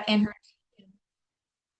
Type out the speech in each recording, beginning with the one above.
and her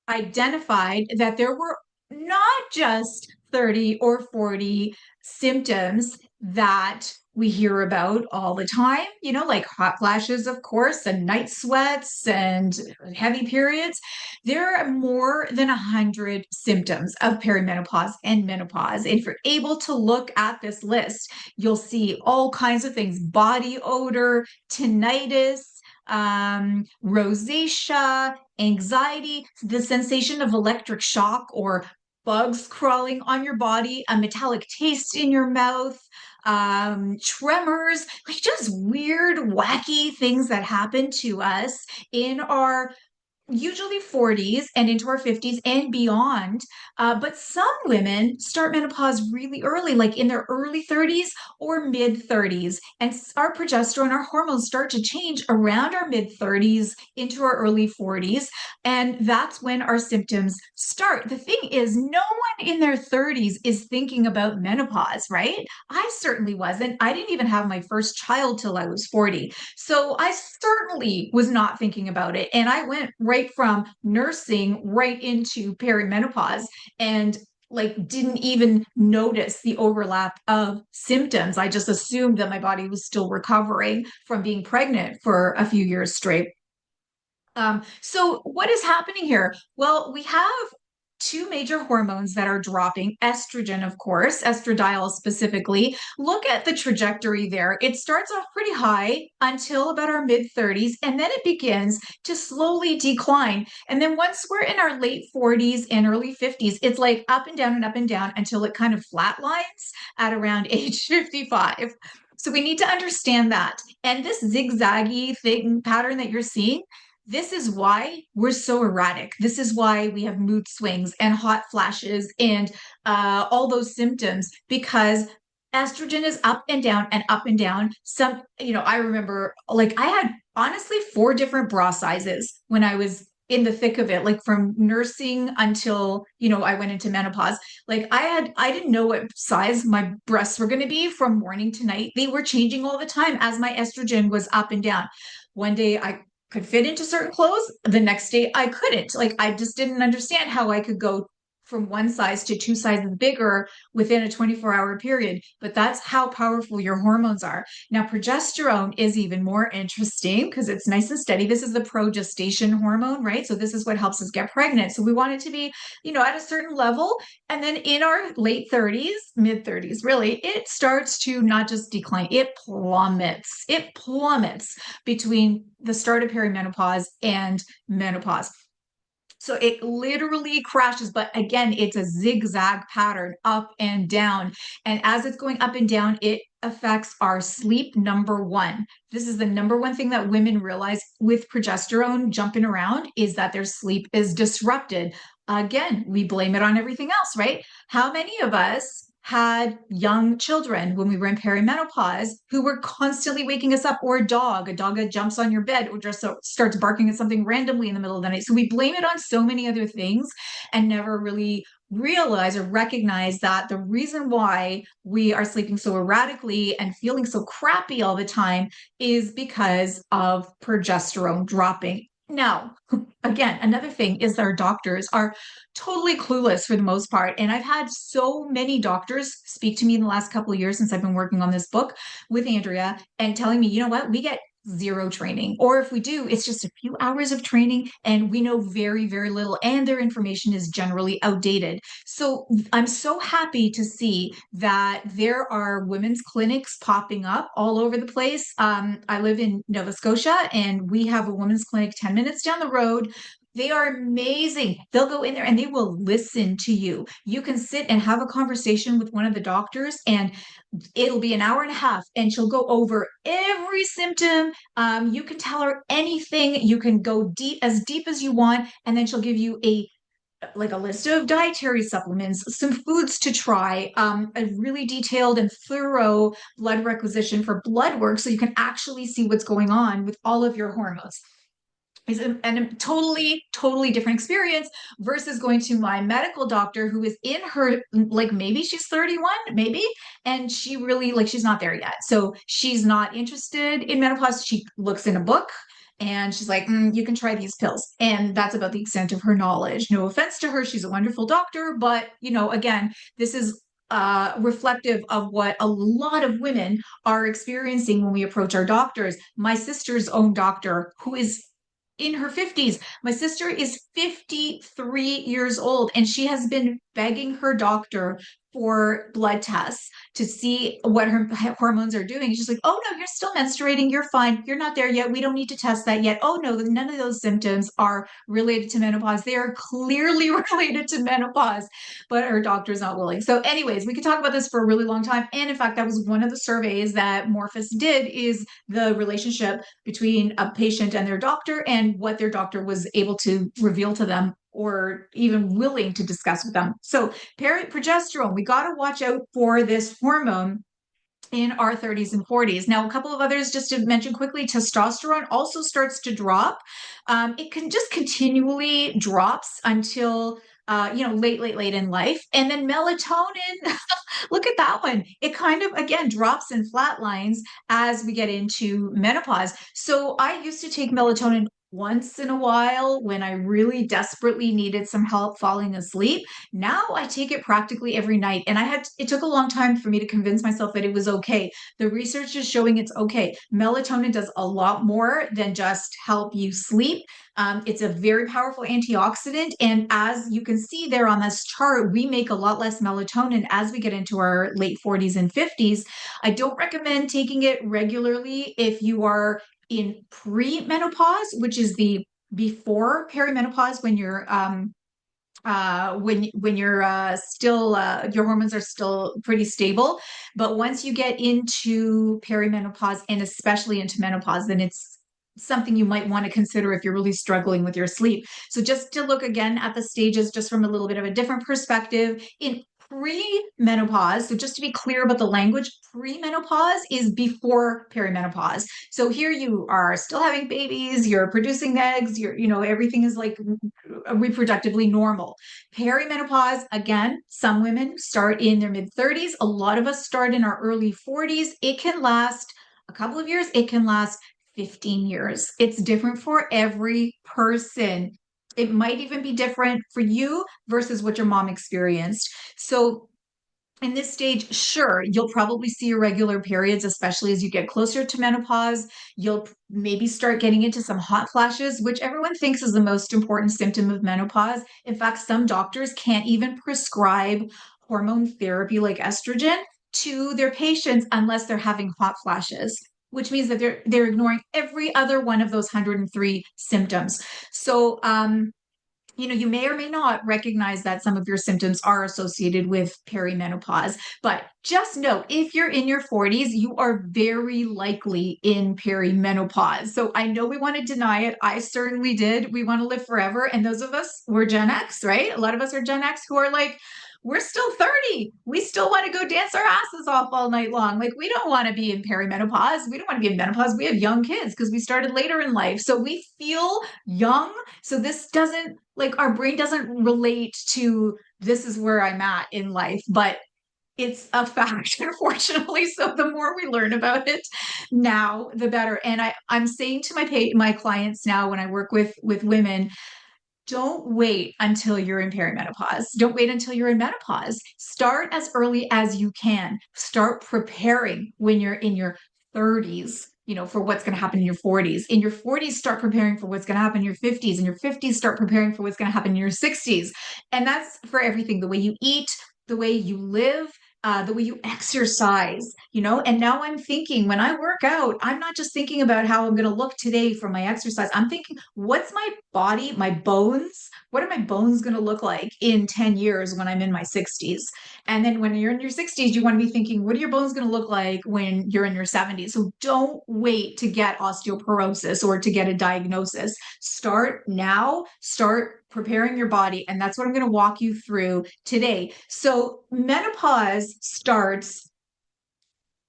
identified that there were not just 30 or 40 symptoms that we hear about all the time, like hot flashes, of course, and night sweats and heavy periods. There are more than 100 symptoms of perimenopause and menopause. And if you're able to look at this list, you'll see all kinds of things: body odor, tinnitus, rosacea, anxiety, the sensation of electric shock or bugs crawling on your body, a metallic taste in your mouth, tremors, like just weird, wacky things that happen to us in our usually 40s and into our 50s and beyond. But some women start menopause really early, like in their early 30s or mid 30s. And our progesterone, our hormones start to change around our mid 30s into our early 40s. And that's when our symptoms start. The thing is, no one in their 30s is thinking about menopause, right? I certainly wasn't. I didn't even have my first child till I was 40. So I certainly was not thinking about it. And I went right from nursing right into perimenopause and like didn't even notice the overlap of symptoms. I just assumed that my body was still recovering from being pregnant for a few years straight. So what is happening here? Well, we have two major hormones that are dropping. Estrogen, of course, estradiol specifically. Look at the trajectory there. It starts off pretty high until about our mid 30s, and then it begins to slowly decline. And then once we're in our late 40s and early 50s, it's like up and down until it kind of flatlines at around age 55. So we need to understand that. And this zigzaggy thing pattern that you're seeing, this is why we're so erratic. This is why we have mood swings and hot flashes and all those symptoms, because estrogen is up and down and up and down. I remember like I had honestly four different bra sizes when I was in the thick of it, like from nursing until, I went into menopause. Like I didn't know what size my breasts were going to be from morning to night. They were changing all the time as my estrogen was up and down. One day I could fit into certain clothes. The next day I couldn't. Like I just didn't understand how I could go from one size to two sizes bigger within a 24-hour period. But that's how powerful your hormones are. Now, progesterone is even more interesting because it's nice and steady. This is the progestation hormone, right? So this is what helps us get pregnant. So we want it to be, at a certain level. And then in our late 30s, mid 30s, really, it starts to not just decline, it plummets. It plummets between the start of perimenopause and menopause. So it literally crashes, but again, it's a zigzag pattern up and down. And as it's going up and down, it affects our sleep, number one. This is the number one thing that women realize with progesterone jumping around is that their sleep is disrupted. Again, we blame it on everything else, right? How many of us had young children when we were in perimenopause who were constantly waking us up, or a dog that jumps on your bed or just starts barking at something randomly in the middle of the night. So we blame it on so many other things and never really realize or recognize that the reason why we are sleeping so erratically and feeling so crappy all the time is because of progesterone dropping. Now, again, another thing is our doctors are totally clueless for the most part. And I've had so many doctors speak to me in the last couple of years since I've been working on this book with Andrea and telling me, you know what, we get zero training. Or if we do, it's just a few hours of training and we know very, very little, and their information is generally outdated. So I'm so happy to see that there are women's clinics popping up all over the place. I live in Nova Scotia and we have a women's clinic 10 minutes down the road. They are amazing. They'll go in there and they will listen to you. You can sit and have a conversation with one of the doctors, and it'll be an hour and a half, and she'll go over every symptom. You can tell her anything. You can go deep as you want, and then she'll give you a list of dietary supplements, some foods to try, a really detailed and thorough blood requisition for blood work so you can actually see what's going on with all of your hormones. Is a totally different experience versus going to my medical doctor who is in her, like maybe she's 31, maybe, and she really, like, she's not there yet. So she's not interested in menopause. She looks in a book And she's like, you can try these pills. And that's about the extent of her knowledge. No offense to her. She's a wonderful doctor. But, again, this is reflective of what a lot of women are experiencing when we approach our doctors. My sister's own doctor, who is in her 50s, my sister is 53 years old, and she has been begging her doctor for blood tests to see what her hormones are doing. She's like, oh no, you're still menstruating. You're fine. You're not there yet. We don't need to test that yet. Oh no, none of those symptoms are related to menopause. They are clearly related to menopause, but her doctor's not willing. So anyways, we could talk about this for a really long time. And in fact, that was one of the surveys that Morphus did, is the relationship between a patient and their doctor and what their doctor was able to reveal to them or even willing to discuss with them. So progesterone, we got to watch out for this hormone in our 30s and 40s. Now, a couple of others just to mention quickly, testosterone also starts to drop. It can just continually drops until late in life. And then melatonin, look at that one. It kind of, again, drops in flatlines as we get into menopause. So I used to take melatonin once in a while when I really desperately needed some help falling asleep. Now I take it practically every night. And it took a long time for me to convince myself that it was okay. The research is showing it's okay. Melatonin does a lot more than just help you sleep. It's a very powerful antioxidant. And as you can see there on this chart, we make a lot less melatonin as we get into our late 40s and 50s. I don't recommend taking it regularly if you are in pre-menopause, which is the before perimenopause, when you're when you're still your hormones are still pretty stable. But once you get into perimenopause and especially into menopause, then it's something you might want to consider if you're really struggling with your sleep. So just to look again at the stages just from a little bit of a different perspective, in pre-menopause, so just to be clear about the language, pre-menopause is before perimenopause. So here you are still having babies, you're producing eggs, everything is like reproductively normal. Perimenopause, again, some women start in their mid 30s. A lot of us start in our early 40s. It can last a couple of years, it can last 15 years. It's different for every person. It might even be different for you versus what your mom experienced. So in this stage, sure, you'll probably see irregular periods, especially as you get closer to menopause. You'll maybe start getting into some hot flashes, which everyone thinks is the most important symptom of menopause. In fact, some doctors can't even prescribe hormone therapy like estrogen to their patients unless they're having hot flashes, which means that they're ignoring every other one of those 103 symptoms. So, you may or may not recognize that some of your symptoms are associated with perimenopause, but just know if you're in your 40s, you are very likely in perimenopause. So I know we want to deny it. I certainly did. We want to live forever. And those of us, we're Gen X, right? A lot of us are Gen X who are like, we're still 30. We still want to go dance our asses off all night long. Like, we don't want to be in perimenopause. We don't want to be in menopause. We have young kids because we started later in life. So we feel young. So this doesn't, like, our brain doesn't relate to this is where I'm at in life, but it's a fact, unfortunately. So the more we learn about it now, the better. And I'm saying to my clients now when I work with women, don't wait until you're in perimenopause. Don't wait until you're in menopause. Start as early as you can. Start preparing when you're in your 30s, for what's going to happen in your 40s. In your 40s, start preparing for what's going to happen in your 50s. In your 50s, start preparing for what's going to happen in your 60s. And that's for everything, the way you eat, the way you live, the way you exercise, and now I'm thinking when I work out, I'm not just thinking about how I'm going to look today from my exercise. I'm thinking, what's my body, my bones? What are my bones going to look like in 10 years when I'm in my 60s? And then when you're in your 60s, you want to be thinking, what are your bones going to look like when you're in your 70s? So don't wait to get osteoporosis or to get a diagnosis. Start now, start preparing your body. And that's what I'm going to walk you through today. So menopause starts.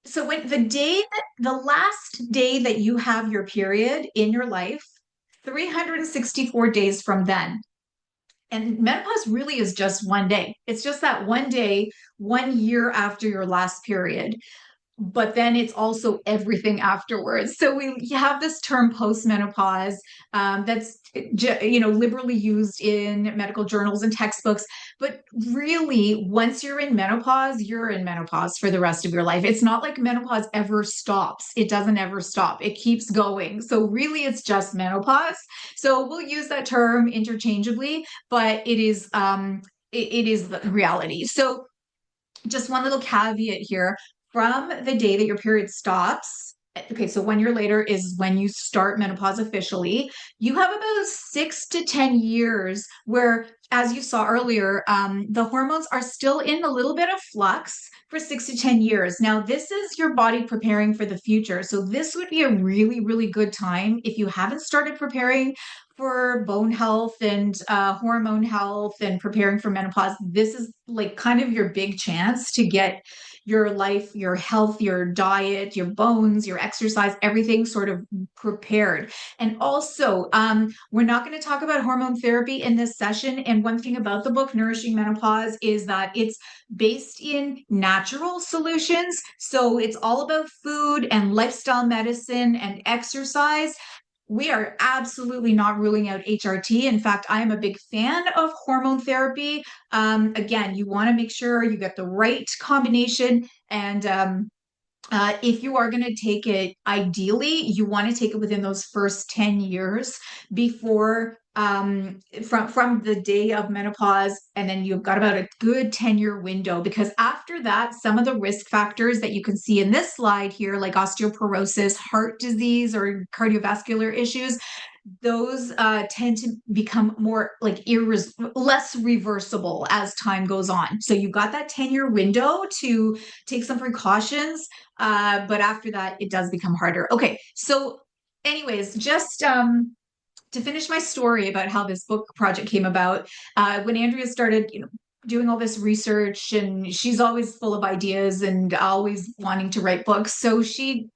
So when the last day that you have your period in your life, 364 days from then. And menopause really is just one day. It's just that one day, 1 year after your last period. but then it's also everything afterwards. So we have this term postmenopause that's liberally used in medical journals and textbooks. But really, once you're in menopause for the rest of your life. It's not like menopause ever stops. It doesn't ever stop. It keeps going. So really, it's just menopause. So we'll use that term interchangeably, but it is the reality. So just one little caveat here from the day that your period stops. Okay, so 1 year later is when you start menopause officially. You have about 6 to 10 years where, as you saw earlier, the hormones are still in a little bit of flux for 6 to 10 years. Now, this is your body preparing for the future. So, this would be a really, really good time if you haven't started preparing for bone health and hormone health and preparing for menopause. This is like kind of your big chance to get your life, your health, your diet, your bones, your exercise, everything sort of prepared. And also, we're not going to talk about hormone therapy in this session. And one thing about the book, Nourishing Menopause, is that it's based in natural solutions. So it's all about food and lifestyle medicine and exercise. We are absolutely not ruling out HRT. In fact, I am a big fan of hormone therapy. Again, you want to make sure you get the right combination. And if you are going to take it, ideally, you want to take it within those first 10 years before from the day of menopause, and then you've got about a good 10-year window, because after that, some of the risk factors that you can see in this slide here, like osteoporosis, heart disease, or cardiovascular issues, those tend to become more like less reversible as time goes on. So you've got that 10-year window to take some precautions, but after that, it does become harder. Okay, so anyways, just to finish my story about how this book project came about, when Andrea started, doing all this research, and she's always full of ideas and always wanting to write books. So she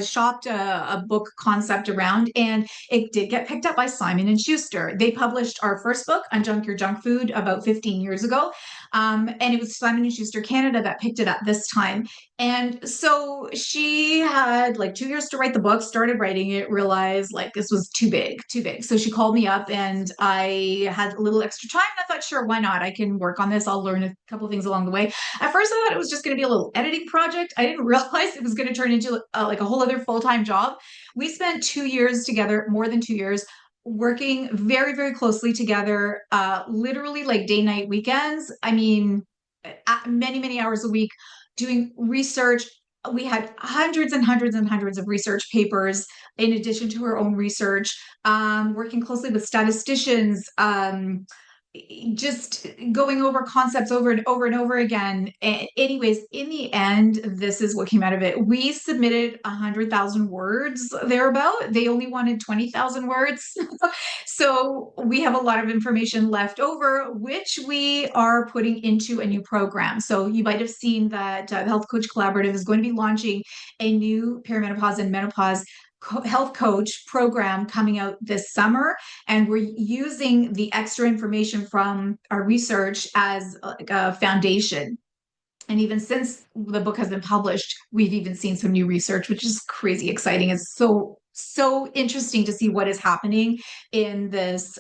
shopped a book concept around, and it did get picked up by Simon and Schuster. They published our first book, Unjunk Your Junk Food, about 15 years ago, and it was Simon and Schuster Canada that picked it up this time. And so she had like 2 years to write the book, started writing it, realized like this was too big, too big. So she called me up, and I had a little extra time. And I thought, sure, why not? I can work on this. I'll learn a couple of things along the way. At first, I thought it was just going to be a little editing project. I didn't realize it was going to turn into like a whole other full-time job. We spent 2 years together, more than 2 years, working very, very closely together, literally like day, night, weekends. I mean, many, many hours a week doing research. We had hundreds and hundreds and hundreds of research papers in addition to her own research, working closely with statisticians, just going over concepts over and over and over again. Anyways, in the end, this is what came out of it. We submitted 100,000 words thereabout. They only wanted 20,000 words. So we have a lot of information left over, which we are putting into a new program. So you might have seen that the Health Coach Collaborative is going to be launching a new perimenopause and menopause health coach program coming out this summer, and we're using the extra information from our research as like a foundation. And even since the book has been published, we've even seen some new research, which is crazy exciting. It's so interesting to see what is happening in this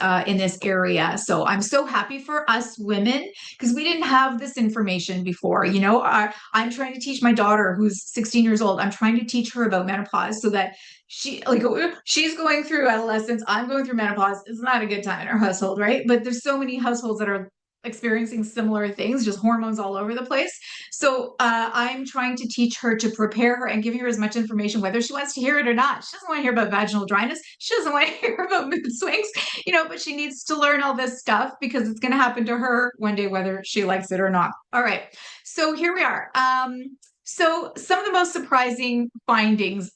area. So I'm so happy for us women, because we didn't have this information before. I'm trying to teach my daughter, who's 16 years old. I'm trying to teach her about menopause so that she's going through adolescence. I'm going through menopause. It's not a good time in our household, right? But there's so many households that are experiencing similar things, just hormones all over the place. So I'm trying to teach her, to prepare her and giving her as much information, whether she wants to hear it or not. She doesn't want to hear about vaginal dryness. She doesn't want to hear about mood swings, but she needs to learn all this stuff because it's going to happen to her one day, whether she likes it or not. All right. So here we are. So some of the most surprising findings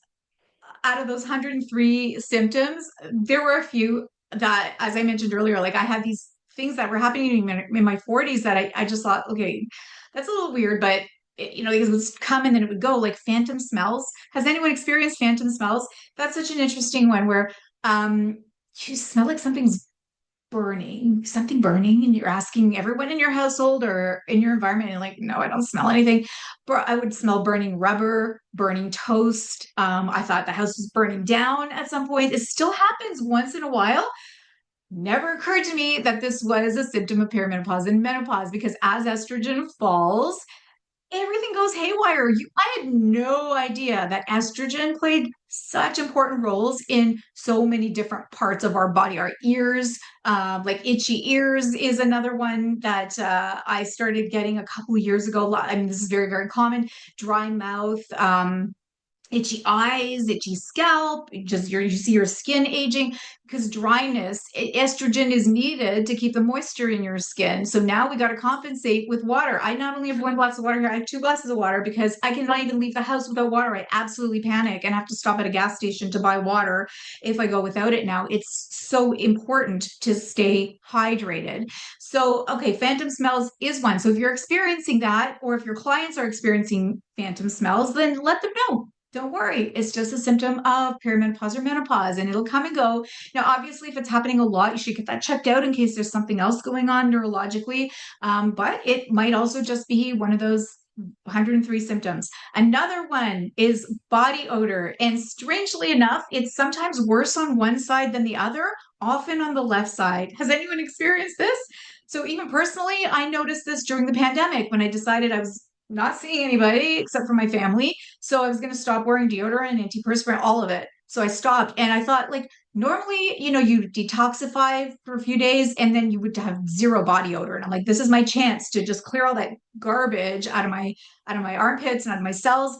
out of those 103 symptoms, there were a few that, as I mentioned earlier, like I had these things that were happening in my 40s that I just thought, okay, that's a little weird, but because it would come and then it would go, like phantom smells. Has anyone experienced phantom smells? That's such an interesting one where you smell like something's burning, something burning, and you're asking everyone in your household or in your environment, and like, no, I don't smell anything. But I would smell burning rubber, burning toast. I thought the house was burning down at some point. It still happens once in a while. Never occurred to me that this was a symptom of perimenopause and menopause because as estrogen falls, everything goes haywire. I had no idea that estrogen played such important roles in so many different parts of our body. Our ears, like itchy ears, is another one that I started getting a couple of years ago. I mean, this is very, very common. Dry mouth. Itchy eyes, itchy scalp, you see your skin aging because dryness, estrogen is needed to keep the moisture in your skin. So now we got to compensate with water. I not only have one glass of water here, I have two glasses of water because I cannot even leave the house without water. I absolutely panic and have to stop at a gas station to buy water if I go without it now. It's so important to stay hydrated. So, okay, phantom smells is one. So if you're experiencing that, or if your clients are experiencing phantom smells, then let them know. Don't worry, it's just a symptom of perimenopause or menopause, and it'll come and go. Now, obviously, if it's happening a lot, you should get that checked out in case there's something else going on neurologically. But it might also just be one of those 103 symptoms. Another one is body odor. And strangely enough, it's sometimes worse on one side than the other, often on the left side. Has anyone experienced this? So, even personally, I noticed this during the pandemic when I decided I was not seeing anybody except for my family. So I was going to stop wearing deodorant, antiperspirant, all of it. So I stopped and I thought, like, normally, you detoxify for a few days and then you would have zero body odor. And I'm like, this is my chance to just clear all that garbage out of my armpits and out of my cells.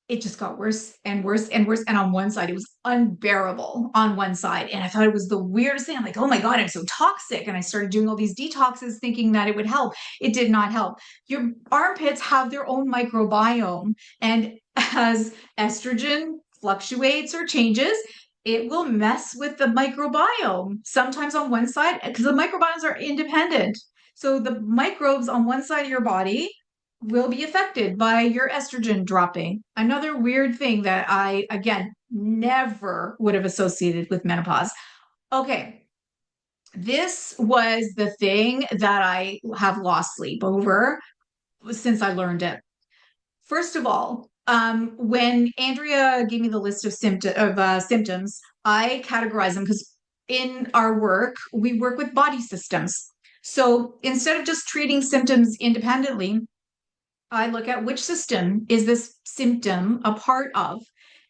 It just got worse and worse and worse. And on one side, it was unbearable on one side. And I thought it was the weirdest thing. I'm like, oh my God, I'm so toxic. And I started doing all these detoxes thinking that it would help. It did not help. Your armpits have their own microbiome. And as estrogen fluctuates or changes, it will mess with the microbiome, sometimes on one side, because the microbiomes are independent. So the microbes on one side of your body will be affected by your estrogen dropping. Another weird thing that I, again, never would have associated with menopause. Okay, this was the thing that I have lost sleep over since I learned it. First of all, when Andrea gave me the list of symptoms, I categorize them because in our work, we work with body systems. So instead of just treating symptoms independently, I look at which system is this symptom a part of.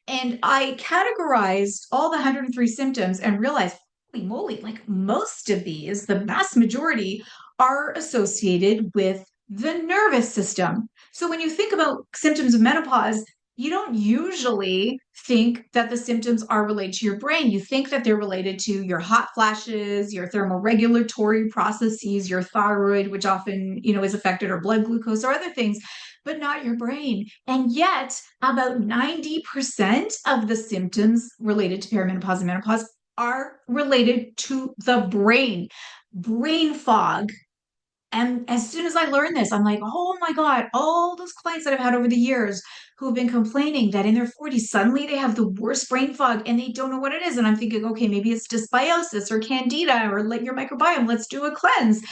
And I categorized all the 103 symptoms and realized, holy moly, like most of these, the vast majority are associated with the nervous system. So when you think about symptoms of menopause, you don't usually think that the symptoms are related to your brain. You think that they're related to your hot flashes, your thermoregulatory processes, your thyroid, which often, is affected, or blood glucose or other things, but not your brain. And yet, about 90% of the symptoms related to perimenopause and menopause are related to the brain fog. And as soon as I learned this, I'm like, oh my God, all those clients that I've had over the years who have been complaining that in their 40s, suddenly they have the worst brain fog and they don't know what it is. And I'm thinking, okay, maybe it's dysbiosis or candida or let your microbiome, let's do a cleanse.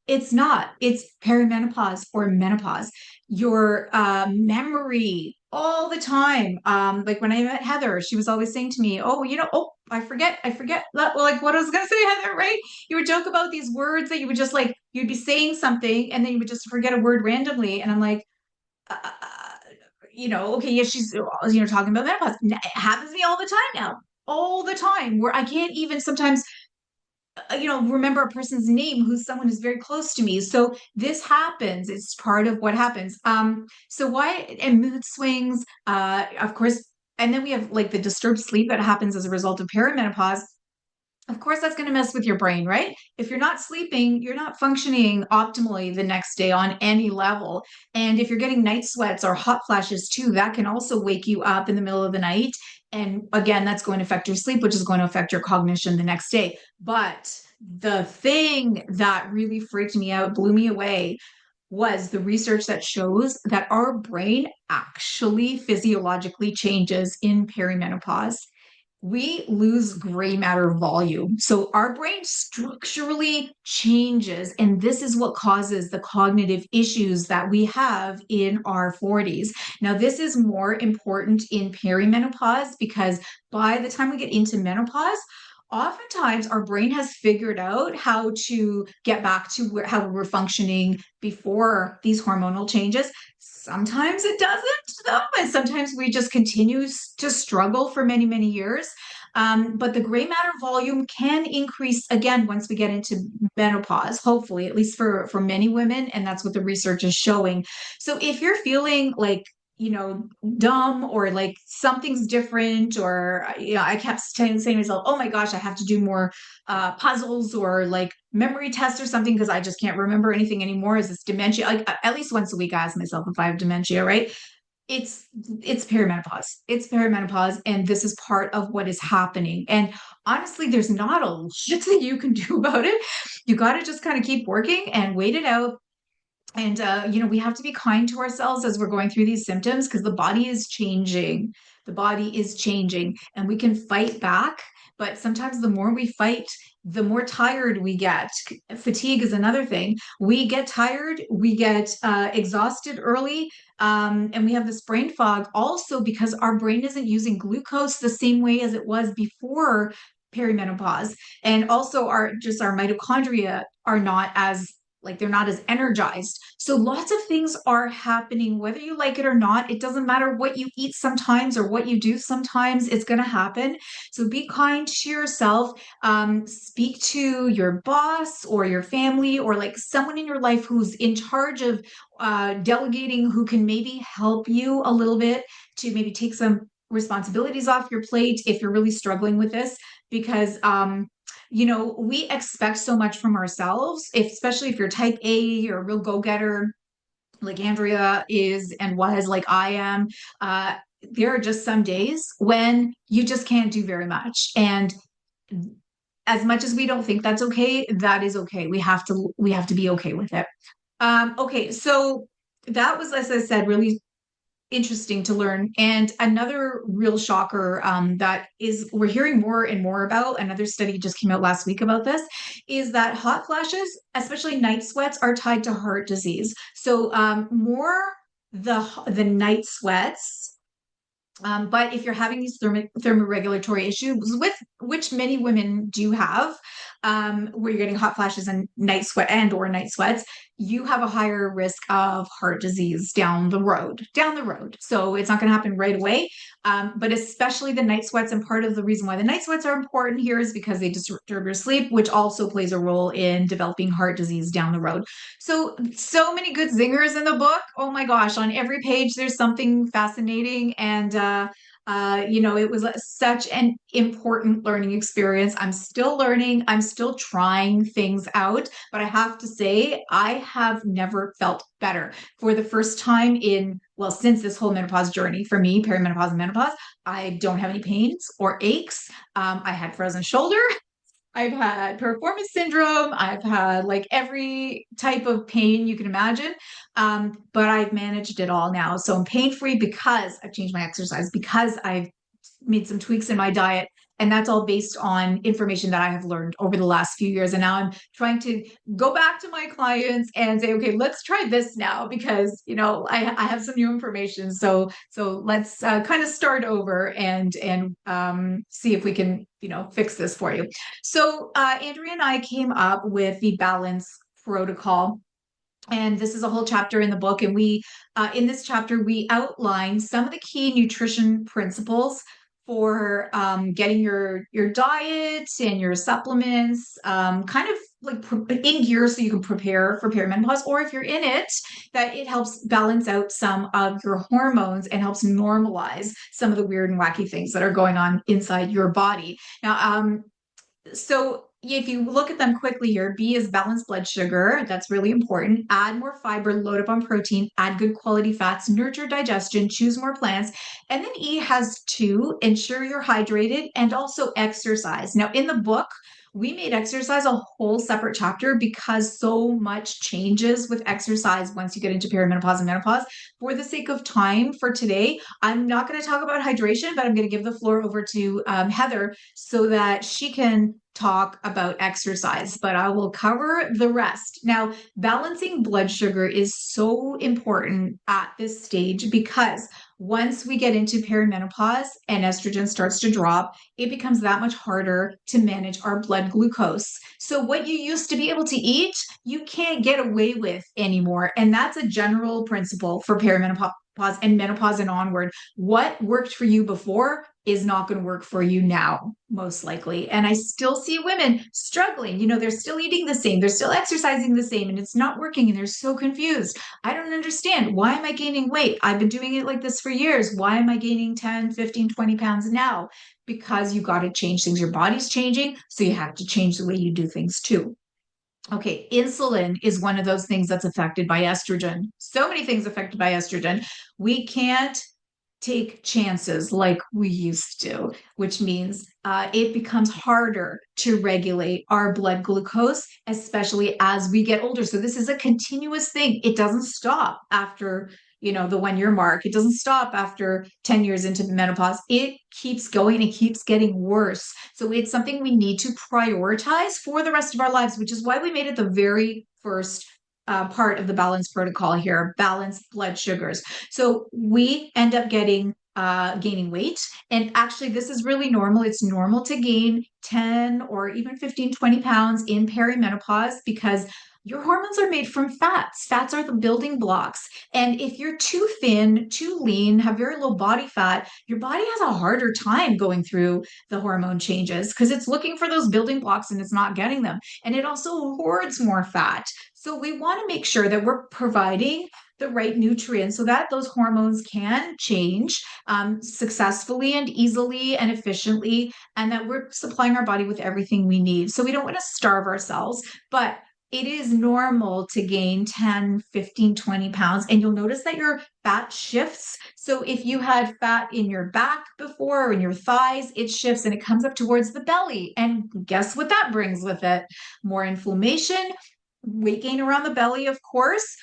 It's not. It's perimenopause or menopause. Your memory all the time. Like when I met Heather, she was always saying to me, "Oh, I forget. Well, like what I was gonna say, Heather, right? You would joke about these words that you would just like you'd be saying something and then you would just forget a word randomly." And I'm like, okay, yeah, she's talking about menopause. It happens to me all the time now, all the time, where I can't even sometimes remember a person's name who's someone who's very close to me. So this happens. It's part of what happens. So why and mood swings, of course, and then we have like the disturbed sleep that happens as a result of perimenopause. Of course, that's going to mess with your brain, right? If you're not sleeping, you're not functioning optimally the next day on any level. And if you're getting night sweats or hot flashes too, that can also wake you up in the middle of the night. And again, that's going to affect your sleep, which is going to affect your cognition the next day. But the thing that really freaked me out, blew me away, was the research that shows that our brain actually physiologically changes in perimenopause. we lose gray matter volume. So our brain structurally changes, and this is what causes the cognitive issues that we have in our 40s. Now, this is more important in perimenopause because by the time we get into menopause, oftentimes our brain has figured out how to get back to how we were functioning before these hormonal changes. Sometimes it doesn't, though, and sometimes we just continue to struggle for many, many years. But the gray matter volume can increase again once we get into menopause, hopefully, at least for many women, and that's what the research is showing. So if you're feeling like dumb or like something's different, or I kept saying to myself, oh my gosh, I have to do more puzzles or like memory tests or something because I just can't remember anything anymore. Is this dementia? Like at least once a week, I ask myself if I have dementia, right? It's it's perimenopause. It's perimenopause, and this is part of what is happening. And honestly, there's not a lot that you can do about it. You got to just kind of keep working and wait it out. And we have to be kind to ourselves as we're going through these symptoms because the body is changing. The body is changing, and we can fight back. But sometimes the more we fight, the more tired we get. Fatigue is another thing. We get tired, we get exhausted early, and we have this brain fog also because our brain isn't using glucose the same way as it was before perimenopause. And also our mitochondria are not as like they're not as energized. So lots of things are happening, whether you like it or not. It doesn't matter what you eat sometimes or what you do sometimes, it's going to happen. So be kind to yourself. Speak to your boss or your family or like someone in your life who's in charge of delegating, who can maybe help you a little bit to maybe take some responsibilities off your plate if you're really struggling with this, because we expect so much from ourselves, especially if you're type A, you're a real go-getter like Andrea is and was, like I am. There are just some days when you just can't do very much. And as much as we don't think that's okay, that is okay. We have to be okay with it. Okay, so that was, as I said, really interesting to learn. And another real shocker that is we're hearing more and more about, another study just came out last week about this, is that hot flashes, especially night sweats, are tied to heart disease. So more the night sweats, but if you're having these thermoregulatory issues, with which many women do have, where you're getting hot flashes and night sweat and or night sweats, you have a higher risk of heart disease down the road. So it's not going to happen right away, but especially the night sweats. And part of the reason why the night sweats are important here is because they disturb your sleep, which also plays a role in developing heart disease down the road. So many good zingers in the book. Oh my gosh, on every page there's something fascinating. And it was such an important learning experience. I'm still learning. I'm still trying things out, but I have to say, I have never felt better. For the first time since this whole menopause journey for me, perimenopause and menopause, I don't have any pains or aches. I had frozen shoulder. I've had performance syndrome. I've had like every type of pain you can imagine. But I've managed it all now. So I'm pain free because I've changed my exercise, because I've made some tweaks in my diet. And that's all based on information that I have learned over the last few years. And now I'm trying to go back to my clients and say, okay, let's try this now because, I have some new information. So let's kind of start over and see if we can, fix this for you. So Andrea and I came up with the balance protocol. And this is a whole chapter in the book. And in this chapter, we outline some of the key nutrition principles for getting your diet and your supplements kind of like in gear so you can prepare for perimenopause, or if you're in it, that it helps balance out some of your hormones and helps normalize some of the weird and wacky things that are going on inside your body. Now, so if you look at them quickly here, B is balanced blood sugar. That's really important. Add more fiber, load up on protein, add good quality fats, nurture digestion, choose more plants. And then E has 2, ensure you're hydrated and also exercise. Now in the book, We made exercise a whole separate chapter because so much changes with exercise once you get into perimenopause and menopause. For the sake of time for today, I'm not going to talk about hydration, but I'm going to give the floor over to Heather so that she can talk about exercise, but I will cover the rest. Now, balancing blood sugar is so important at this stage because once we get into perimenopause and estrogen starts to drop, it becomes that much harder to manage our blood glucose. So, what you used to be able to eat, you can't get away with anymore. And that's a general principle for perimenopause and menopause and onward. What worked for you before is not going to work for you now, most likely. And I still see women struggling. They're still eating the same, they're still exercising the same, and it's not working. And they're so confused. I don't understand. Why am I gaining weight? I've been doing it like this for years. Why am I gaining 10, 15, 20 pounds now? Because you got to change things. Your body's changing. So you have to change the way you do things too. Okay, insulin is one of those things that's affected by estrogen. So many things affected by estrogen. We can't take chances like we used to, which means it becomes harder to regulate our blood glucose, especially as we get older. So this is a continuous thing. It doesn't stop after the 1 year mark. It doesn't stop after 10 years into menopause. It keeps going and keeps getting worse. So it's something we need to prioritize for the rest of our lives, which is why we made it the very first part of the balance protocol here, balanced blood sugars. So we end up gaining weight. And actually, this is really normal. It's normal to gain 10 or even 15, 20 pounds in perimenopause because your hormones are made from fats. Fats are the building blocks. And if you're too thin, too lean, have very low body fat, your body has a harder time going through the hormone changes because it's looking for those building blocks and it's not getting them. And it also hoards more fat. So we want to make sure that we're providing the right nutrients so that those hormones can change successfully and easily and efficiently, and that we're supplying our body with everything we need. So we don't want to starve ourselves, but it is normal to gain 10, 15, 20 pounds. And you'll notice that your fat shifts. So if you had fat in your back before or in your thighs, it shifts and it comes up towards the belly. And guess what that brings with it? More inflammation, weight gain around the belly, of course.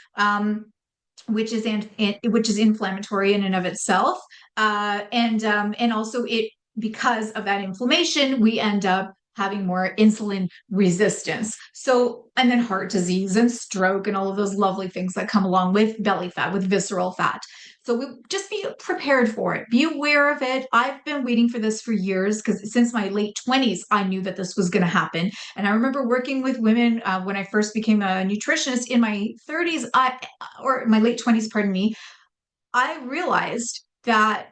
Which is inflammatory in and of itself, and also it because of that inflammation, we end up having more insulin resistance. So, and then heart disease and stroke and all of those lovely things that come along with belly fat, with visceral fat. So we just be prepared for it. Be aware of it. I've been waiting for this for years because since my late 20s, I knew that this was going to happen. And I remember working with women when I first became a nutritionist in my 30s, or my late 20s, pardon me. I realized that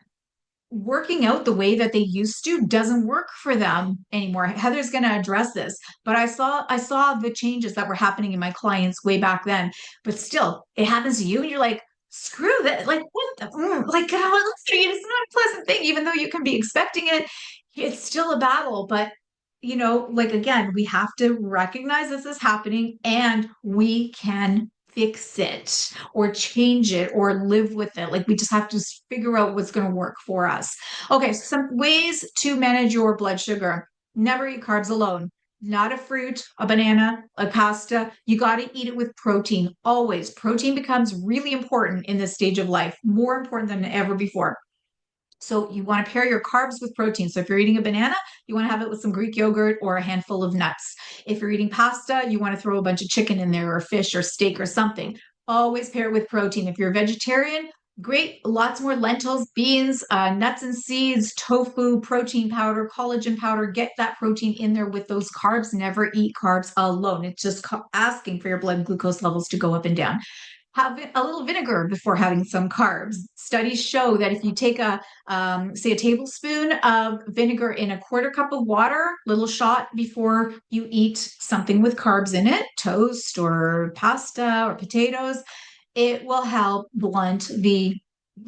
working out the way that they used to doesn't work for them anymore. Heather's going to address this, but I saw the changes that were happening in my clients way back then. But still, it happens to you, and you're like, screw that! Like what the like it's not a pleasant thing, even though you can be expecting it. It's still a battle, but like again, we have to recognize this is happening, and we can fix it or change it or live with it. Like we just have to figure out what's going to work for us. Okay, so some ways to manage your blood sugar. Never eat carbs alone. Not a fruit, a banana, a pasta. You got to eat it with protein. Always. Protein becomes really important in this stage of life, more important than ever before. So you want to pair your carbs with protein. So if you're eating a banana, you want to have it with some Greek yogurt or a handful of nuts. If you're eating pasta, you want to throw a bunch of chicken in there or fish or steak or something. Always pair it with protein. If you're a vegetarian, great. Lots more lentils, beans, nuts and seeds, tofu, protein powder, collagen powder. Get that protein in there with those carbs. Never eat carbs alone. It's just asking for your blood glucose levels to go up and down. Have a little vinegar before having some carbs. Studies show that if you take say a tablespoon of vinegar in a quarter cup of water, little shot before you eat something with carbs in it, toast or pasta or potatoes, it will help blunt the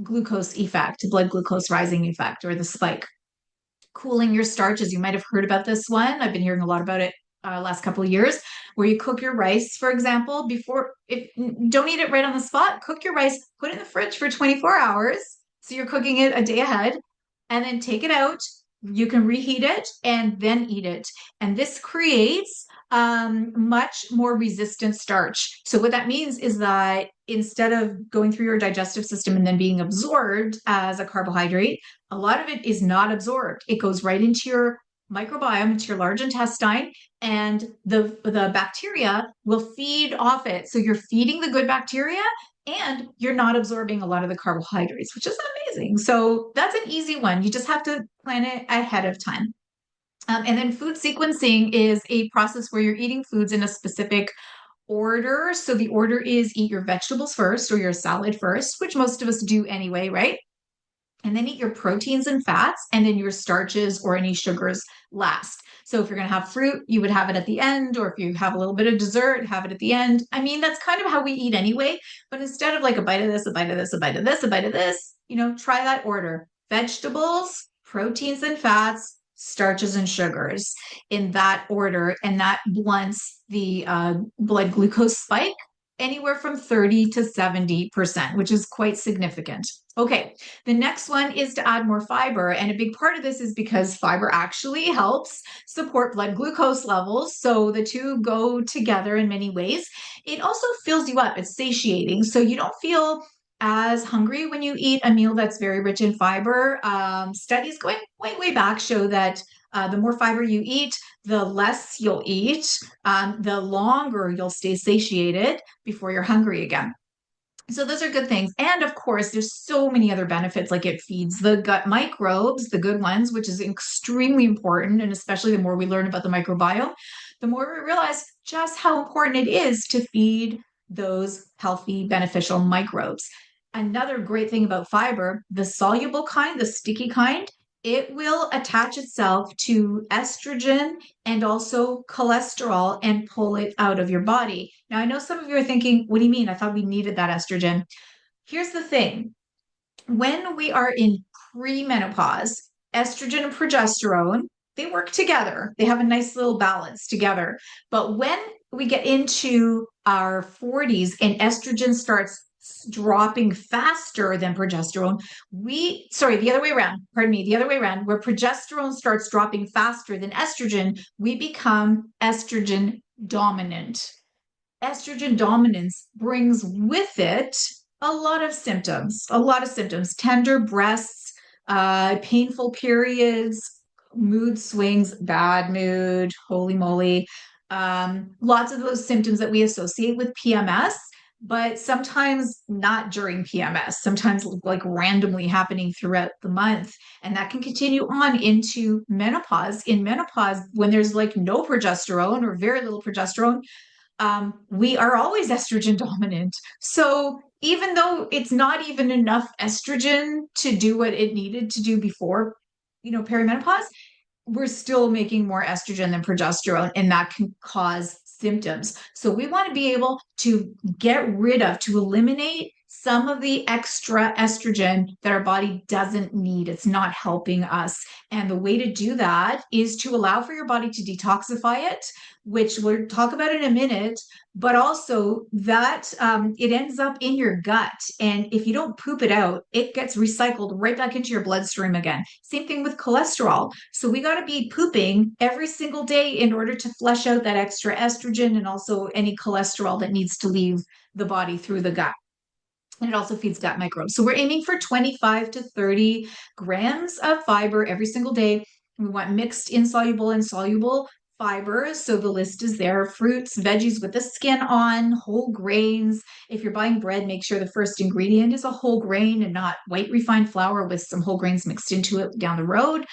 glucose effect, blood glucose rising effect, or the spike. Cooling your starches. You might have heard about this one. I've been hearing a lot about it last couple of years, where you cook your rice, for example, don't eat it right on the spot. Cook your rice, put it in the fridge for 24 hours. So you're cooking it a day ahead, and then take it out, You can reheat it and then eat it. And this creates much more resistant starch. So, what that means is that instead of going through your digestive system and then being absorbed as a carbohydrate, a lot of it is not absorbed. It goes right into your microbiome, into your large intestine, and the bacteria will feed off it. So, you're feeding the good bacteria and you're not absorbing a lot of the carbohydrates, which is amazing. So that's an easy one. You just have to plan it ahead of time. And then food sequencing is a process where you're eating foods in a specific order. So the order is eat your vegetables first or your salad first, which most of us do anyway, right? And then eat your proteins and fats, and then your starches or any sugars last. So if you're going to have fruit, you would have it at the end, or if you have a little bit of dessert, have it at the end. I mean, that's kind of how we eat anyway. But instead of like a bite of this, a bite of this, a bite of this, a bite of this, try that order: vegetables, proteins and fats, starches and sugars in that order. And that blunts the blood glucose spike anywhere from 30 to 70%, which is quite significant. Okay, the next one is to add more fiber. And a big part of this is because fiber actually helps support blood glucose levels. So the two go together in many ways. It also fills you up, it's satiating. So you don't feel as hungry when you eat a meal that's very rich in fiber. Studies going way, way back show that the more fiber you eat, the less you'll eat, the longer you'll stay satiated before you're hungry again. So those are good things. And of course, there's so many other benefits, like it feeds the gut microbes, the good ones, which is extremely important. And especially the more we learn about the microbiome, the more we realize just how important it is to feed those healthy, beneficial microbes. Another great thing about fiber, the soluble kind, the sticky kind, it will attach itself to estrogen and also cholesterol and pull it out of your body. Now, I know some of you are thinking, what do you mean? I thought we needed that estrogen. Here's the thing: when we are in premenopause, estrogen and progesterone, they work together. They have a nice little balance together. But when we get into our 40s and estrogen starts dropping faster than progesterone, the other way around, pardon me, the other way around, where progesterone starts dropping faster than estrogen, we become estrogen dominant. Estrogen dominance brings with it a lot of symptoms: tender breasts, painful periods, mood swings, bad mood, holy moly. Lots of those symptoms that we associate with PMS, but sometimes not during PMS, sometimes like randomly happening throughout the month. And that can continue on into menopause. In menopause, when there's like no progesterone or very little progesterone, we are always estrogen dominant. So even though it's not even enough estrogen to do what it needed to do before, perimenopause, we're still making more estrogen than progesterone, and that can cause symptoms. So we want to be able to to eliminate some of the extra estrogen that our body doesn't need. It's not helping us. And the way to do that is to allow for your body to detoxify it, which we'll talk about in a minute, but also that it ends up in your gut. And if you don't poop it out, it gets recycled right back into your bloodstream again. Same thing with cholesterol. So we got to be pooping every single day in order to flush out that extra estrogen and also any cholesterol that needs to leave the body through the gut. And it also feeds gut microbes. So we're aiming for 25 to 30 grams of fiber every single day. We want mixed insoluble and soluble fibers. So the list is there: fruits, veggies with the skin on, whole grains. If you're buying bread, make sure the first ingredient is a whole grain and not white refined flour with some whole grains mixed into it down the road.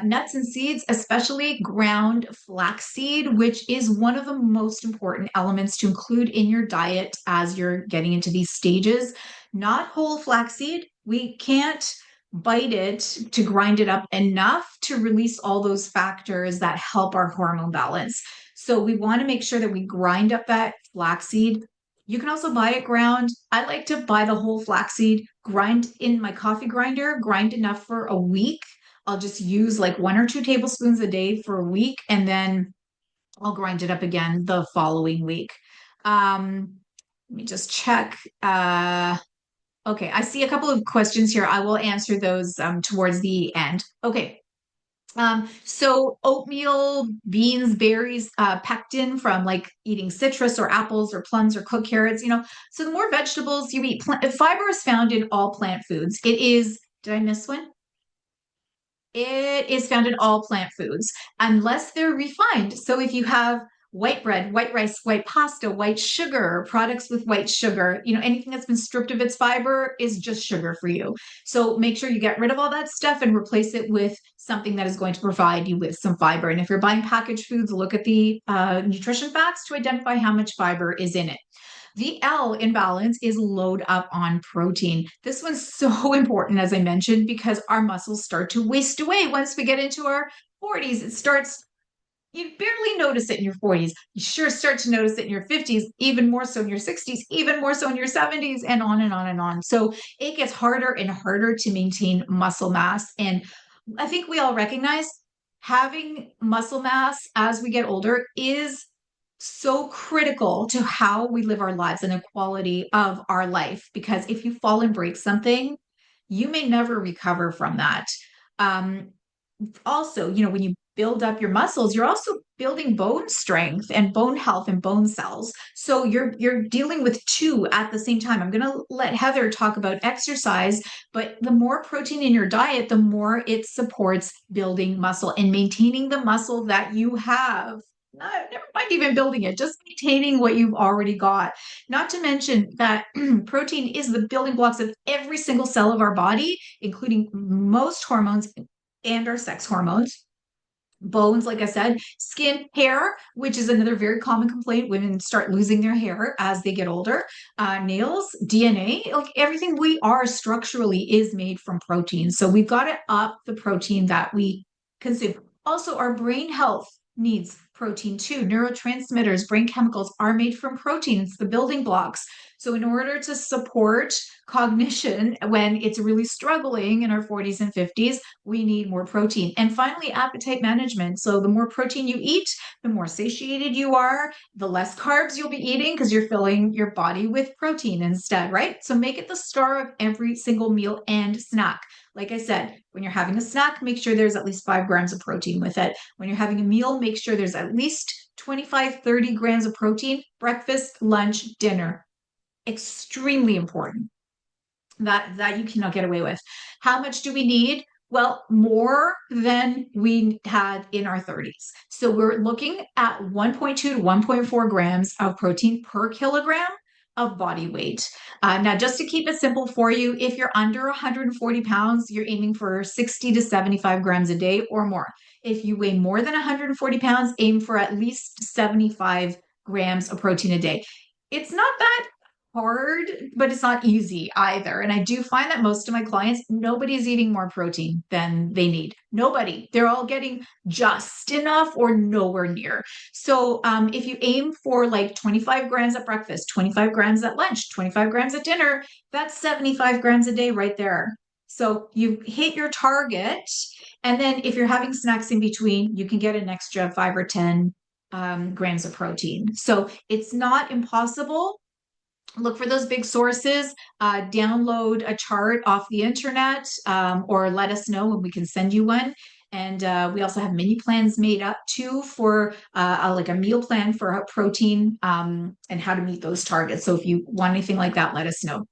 Nuts and seeds, especially ground flaxseed, which is one of the most important elements to include in your diet as you're getting into these stages. Not whole flaxseed. We can't bite it to grind it up enough to release all those factors that help our hormone balance. So we want to make sure that we grind up that flaxseed. You can also buy it ground. I like to buy the whole flaxseed, grind in my coffee grinder, grind enough for a week. I'll just use like 1 or 2 tablespoons a day for a week, and then I'll grind it up again the following week. Let me just check. Okay, I see a couple of questions here. I will answer those towards the end. Okay, So oatmeal, beans, berries, pectin from like eating citrus or apples or plums or cooked carrots, So the more vegetables you eat, fiber is found in all plant foods. Did I miss one? It is found in all plant foods unless they're refined. So if you have white bread, white rice, white pasta, white sugar, products with white sugar, anything that's been stripped of its fiber is just sugar for you. So make sure you get rid of all that stuff and replace it with something that is going to provide you with some fiber. And if you're buying packaged foods, look at the nutrition facts to identify how much fiber is in it. The L in balance is load up on protein. This one's so important, as I mentioned, because our muscles start to waste away once we get into our 40s. You barely notice it in your 40s. You sure start to notice it in your 50s, even more so in your 60s, even more so in your 70s, and on and on and on. So it gets harder and harder to maintain muscle mass. And I think we all recognize having muscle mass as we get older is so critical to how we live our lives and the quality of our life. Because if you fall and break something, you may never recover from that. Um, Also, when you build up your muscles, you're also building bone strength and bone health and bone cells. So you're dealing with two at the same time. I'm going to let Heather talk about exercise, but the more protein in your diet, the more it supports building muscle and maintaining the muscle that you have. Never mind even building it, just maintaining what you've already got. Not to mention that protein is the building blocks of every single cell of our body, including most hormones and our sex hormones. Bones, like I said, skin, hair, which is another very common complaint. Women start losing their hair as they get older. Nails, DNA, like everything we are structurally is made from protein. So we've got to up the protein that we consume. Also, our brain health needs protein too. Neurotransmitters, brain chemicals are made from protein. It's the building blocks. So, in order to support cognition when it's really struggling in our 40s and 50s, we need more protein. And finally, appetite management. So the more protein you eat, the more satiated you are, the less carbs you'll be eating because you're filling your body with protein instead, right? So make it the star of every single meal and snack. Like I said, when you're having a snack, make sure there's at least 5 grams of protein with it. When you're having a meal, make sure there's at least 25, 30 grams of protein, breakfast, lunch, dinner. Extremely important that you cannot get away with. How much do we need? Well, more than we had in our 30s. So we're looking at 1.2 to 1.4 grams of protein per kilogram of body weight. Now, just to keep it simple for you, if you're under 140 pounds, you're aiming for 60 to 75 grams a day or more. If you weigh more than 140 pounds, aim for at least 75 grams of protein a day. It's not that hard, but it's not easy either. And I do find that most of my clients, nobody's eating more protein than they need. Nobody. They're all getting just enough or nowhere near. So if you aim for like 25 grams at breakfast, 25 grams at lunch, 25 grams at dinner, that's 75 grams a day right there. So you hit your target. And then if you're having snacks in between, you can get an extra 5 or 10 grams of protein. So it's not impossible. Look for those big sources, download a chart off the internet, or let us know and we can send you one. And we also have mini plans made up too for like a meal plan for protein and how to meet those targets. So if you want anything like that, let us know.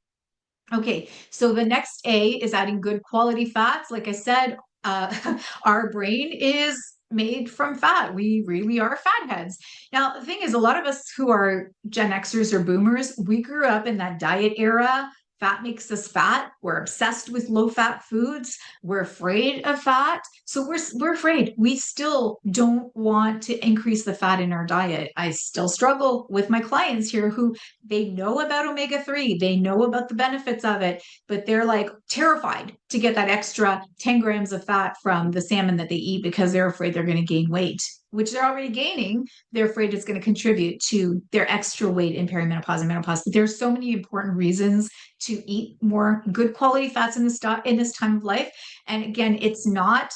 Okay, so the next A is adding good quality fats. Like I said, our brain is made from fat. We really are fatheads. Now, the thing is, a lot of us who are Gen Xers or boomers, we grew up in that diet era. Fat makes us fat. We're obsessed with low fat foods. We're afraid of fat. So we're afraid. We still don't want to increase the fat in our diet. I still struggle with my clients here who they know about omega-3, they know about the benefits of it, but they're like terrified to get that extra 10 grams of fat from the salmon that they eat because they're afraid they're going to gain weight, which they're already gaining. They're afraid it's going to contribute to their extra weight in perimenopause and menopause. But there's so many important reasons to eat more good quality fats in this time of life. And again, it's not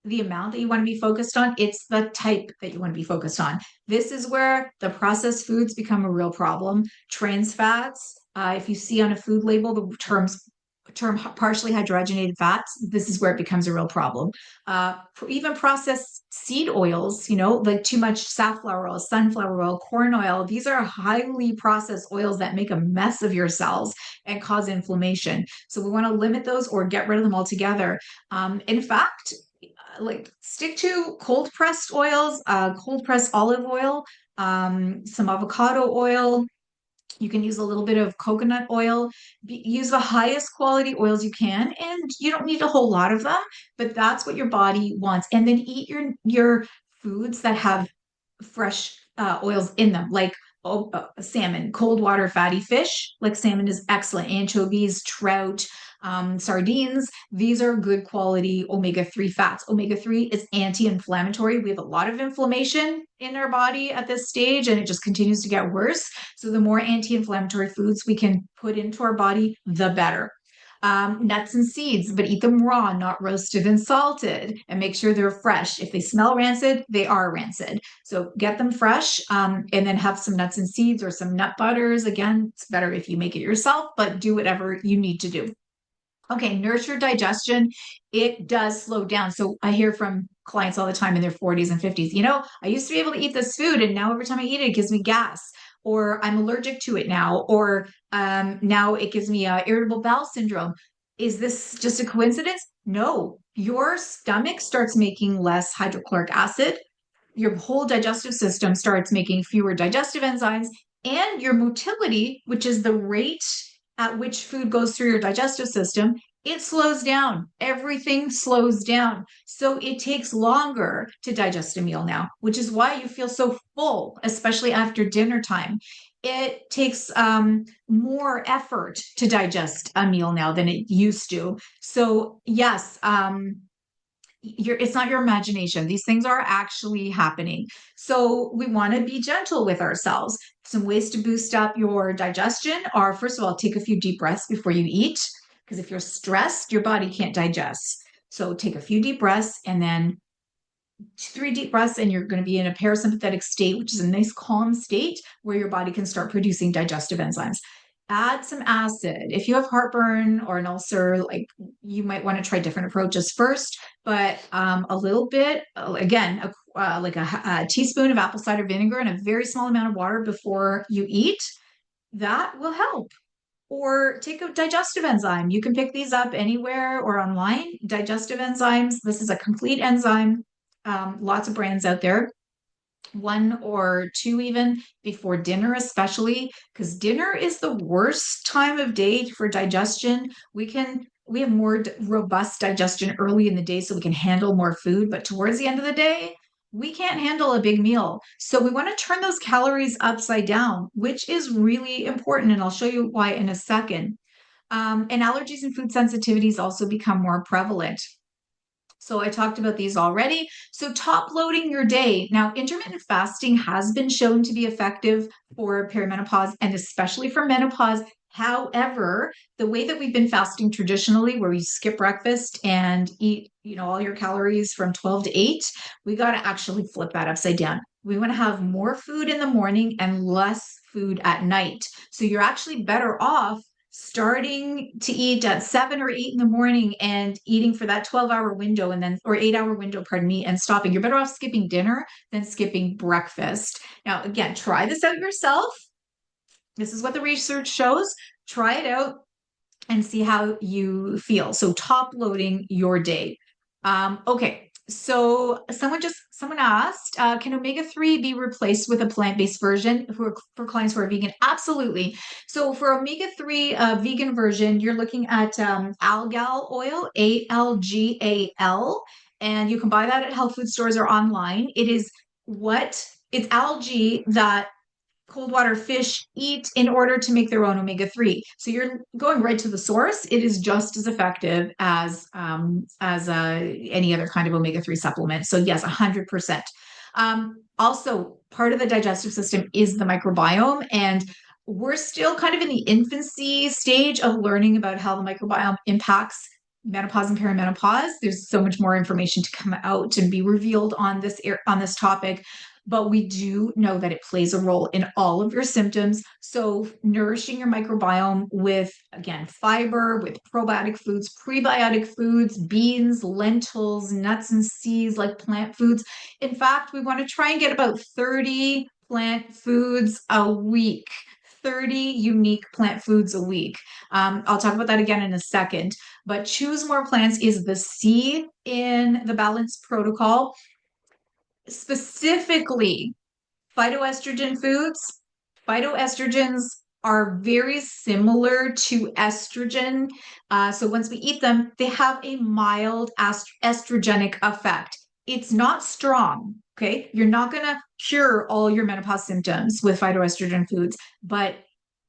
the amount that you want to be focused on, it's the type that you want to be focused on. This is where the processed foods become a real problem. Trans fats, if you see on a food label the terms term partially hydrogenated fats, this is where it becomes a real problem. Even processed seed oils, like too much safflower oil, sunflower oil, corn oil, these are highly processed oils that make a mess of your cells and cause inflammation. So we want to limit those or get rid of them altogether. In fact, like stick to cold pressed oils, cold pressed olive oil, some avocado oil. You can use a little bit of coconut oil. Use the highest quality oils you can, and you don't need a whole lot of them, but that's what your body wants. And then eat your foods that have fresh oils in them, like salmon, cold water fatty fish, like salmon is excellent, anchovies, trout, sardines. These are good quality omega-3 fats. Omega-3 is anti-inflammatory. We have a lot of inflammation in our body at this stage, and it just continues to get worse. So the more anti-inflammatory foods we can put into our body, the better. Nuts and seeds, but eat them raw, not roasted and salted, and make sure they're fresh. If they smell rancid, they are rancid. So get them fresh, and then have some nuts and seeds or some nut butters. Again, it's better if you make it yourself, but do whatever you need to do. Okay, nourish your digestion. It does slow down. So I hear from clients all the time in their 40s and 50s, I used to be able to eat this food, and now every time I eat it, it gives me gas, or I'm allergic to it now, or now it gives me irritable bowel syndrome. Is this just a coincidence? No, your stomach starts making less hydrochloric acid. Your whole digestive system starts making fewer digestive enzymes, and your motility, which is the rate at which food goes through your digestive system, it slows down. Everything slows down. So it takes longer to digest a meal now, which is why you feel so full, especially after dinner time. It takes more effort to digest a meal now than it used to. So, yes, it's not your imagination. These things are actually happening. So we want to be gentle with ourselves. Some ways to boost up your digestion are, first of all, take a few deep breaths before you eat, because if you're stressed, your body can't digest. So take a few deep breaths, and then 3 deep breaths, and you're going to be in a parasympathetic state, which is a nice calm state where your body can start producing digestive enzymes. Add some acid. If you have heartburn or an ulcer, like, you might want to try different approaches first, but a little bit, again, like a teaspoon of apple cider vinegar and a very small amount of water before you eat, that will help. Or take a digestive enzyme. You can pick these up anywhere or online. Digestive enzymes, this is a complete enzyme. Lots of brands out there. 1 or 2 even before dinner, especially because dinner is the worst time of day for digestion. We have more robust digestion early in the day, so we can handle more food, but towards the end of the day, we can't handle a big meal. So we want to turn those calories upside down, which is really important, and I'll show you why in a second. And allergies and food sensitivities also become more prevalent. So I talked about these already. So top loading your day. Now, intermittent fasting has been shown to be effective for perimenopause and especially for menopause. However, the way that we've been fasting traditionally, where we skip breakfast and eat, all your calories from 12 to 8, we got to actually flip that upside down. We want to have more food in the morning and less food at night. So you're actually better off starting to eat at 7 or 8 in the morning and eating for that 12-hour window, and then, or 8-hour window, pardon me, and stopping. You're better off skipping dinner than skipping breakfast. Now, again, try this out yourself. This is what the research shows. Try it out and see how you feel. So top loading your day. Okay. So someone asked, can omega-3 be replaced with a plant-based version for clients who are vegan? Absolutely. So for omega-3 vegan version, you're looking at algal oil, ALGAL, and you can buy that at health food stores or online. It's algae that cold water fish eat in order to make their own omega-3. So you're going right to the source. It is just as effective as any other kind of omega-3 supplement. So yes, 100%. Also, part of the digestive system is the microbiome, and we're still kind of in the infancy stage of learning about how the microbiome impacts menopause and perimenopause. There's so much more information to come out and be revealed on this topic. but we do know that it plays a role in all of your symptoms. So nourishing your microbiome with, again, fiber, with probiotic foods, prebiotic foods, beans, lentils, nuts and seeds, like plant foods. In fact, we want to try and get about 30 plant foods a week. 30 unique plant foods a week. I'll talk about that again in a second, but choose more plants is the C in the balance protocol. Specifically, phytoestrogen foods. Phytoestrogens are very similar to estrogen. So once we eat them, they have a mild estrogenic effect. It's not strong. Okay. You're not going to cure all your menopause symptoms with phytoestrogen foods, but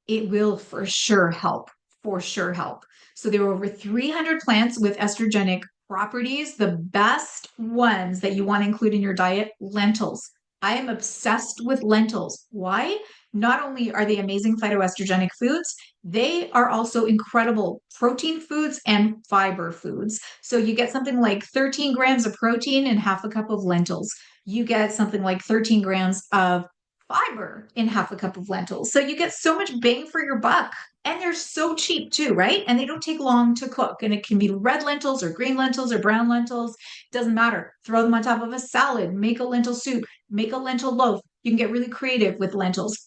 it will for sure help. For sure help. So there are over 300 plants with estrogenic properties. The best ones that you want to include in your diet, lentils. I am obsessed with lentils. Why? Not only are they amazing phytoestrogenic foods, they are also incredible protein foods and fiber foods. So you get something like 13 grams of protein in half a cup of lentils. You get something like 13 grams of fiber in half a cup of lentils. So you get so much bang for your buck. And they're so cheap too, right? And they don't take long to cook. And it can be red lentils or green lentils or brown lentils. Doesn't matter. Throw them on top of a salad, make a lentil soup, make a lentil loaf. You can get really creative with lentils.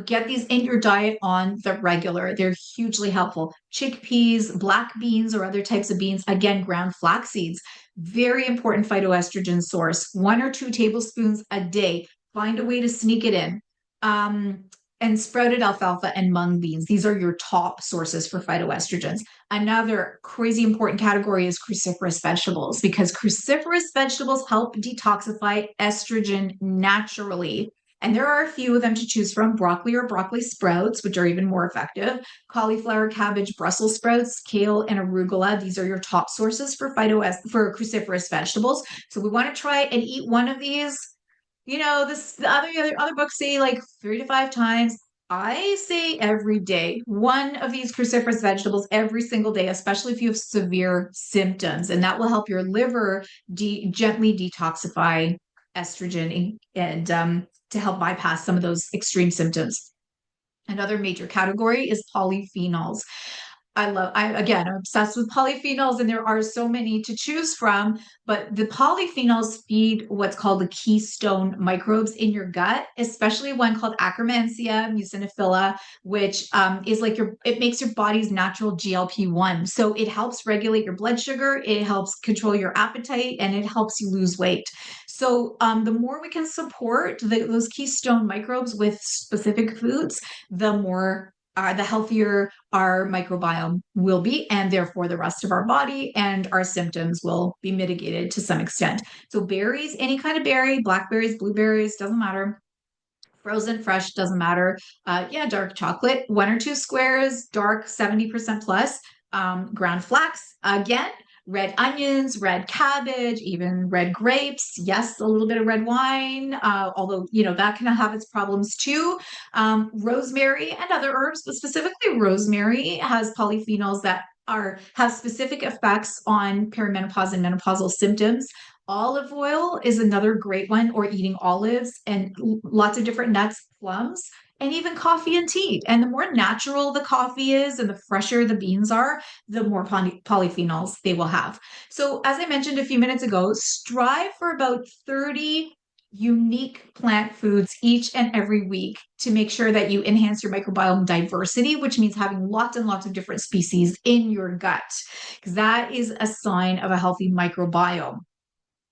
Get these in your diet on the regular. They're hugely helpful. Chickpeas, black beans, or other types of beans. Again, ground flax seeds. Very important phytoestrogen source. 1 or 2 tablespoons a day. Find a way to sneak it in. And sprouted alfalfa and mung beans. These are your top sources for phytoestrogens. Another crazy important category is cruciferous vegetables, because cruciferous vegetables help detoxify estrogen naturally. And there are a few of them to choose from: broccoli or broccoli sprouts, which are even more effective, cauliflower, cabbage, Brussels sprouts, kale, and arugula. These are your top sources for for cruciferous vegetables. So we want to try and eat one of these. The other books say like 3 to 5 times. I say every day, one of these cruciferous vegetables every single day, especially if you have severe symptoms, and that will help your liver gently detoxify estrogen and to help bypass some of those extreme symptoms. Another major category is polyphenols. I'm obsessed with polyphenols, and there are so many to choose from. But the polyphenols feed what's called the keystone microbes in your gut, especially one called Akkermansia muciniphila, which is like it makes your body's natural GLP-1. So it helps regulate your blood sugar, it helps control your appetite, and it helps you lose weight. So the more we can support those keystone microbes with specific foods, the healthier our microbiome will be, and therefore the rest of our body, and our symptoms will be mitigated to some extent. So berries, any kind of berry, blackberries, blueberries, doesn't matter. Frozen, fresh, doesn't matter. Dark chocolate, 1 or 2 squares, dark 70% plus. Ground flax, again, red onions, red cabbage, even red grapes. Yes, a little bit of red wine, although, that can have its problems too. Rosemary and other herbs, but specifically rosemary has polyphenols that have specific effects on perimenopause and menopausal symptoms. Olive oil is another great one, or eating olives and lots of different nuts, plums, and even coffee and tea. And the more natural the coffee is and the fresher the beans are, the more polyphenols they will have. So, as I mentioned a few minutes ago, strive for about 30 unique plant foods each and every week to make sure that you enhance your microbiome diversity, which means having lots and lots of different species in your gut, because that is a sign of a healthy microbiome.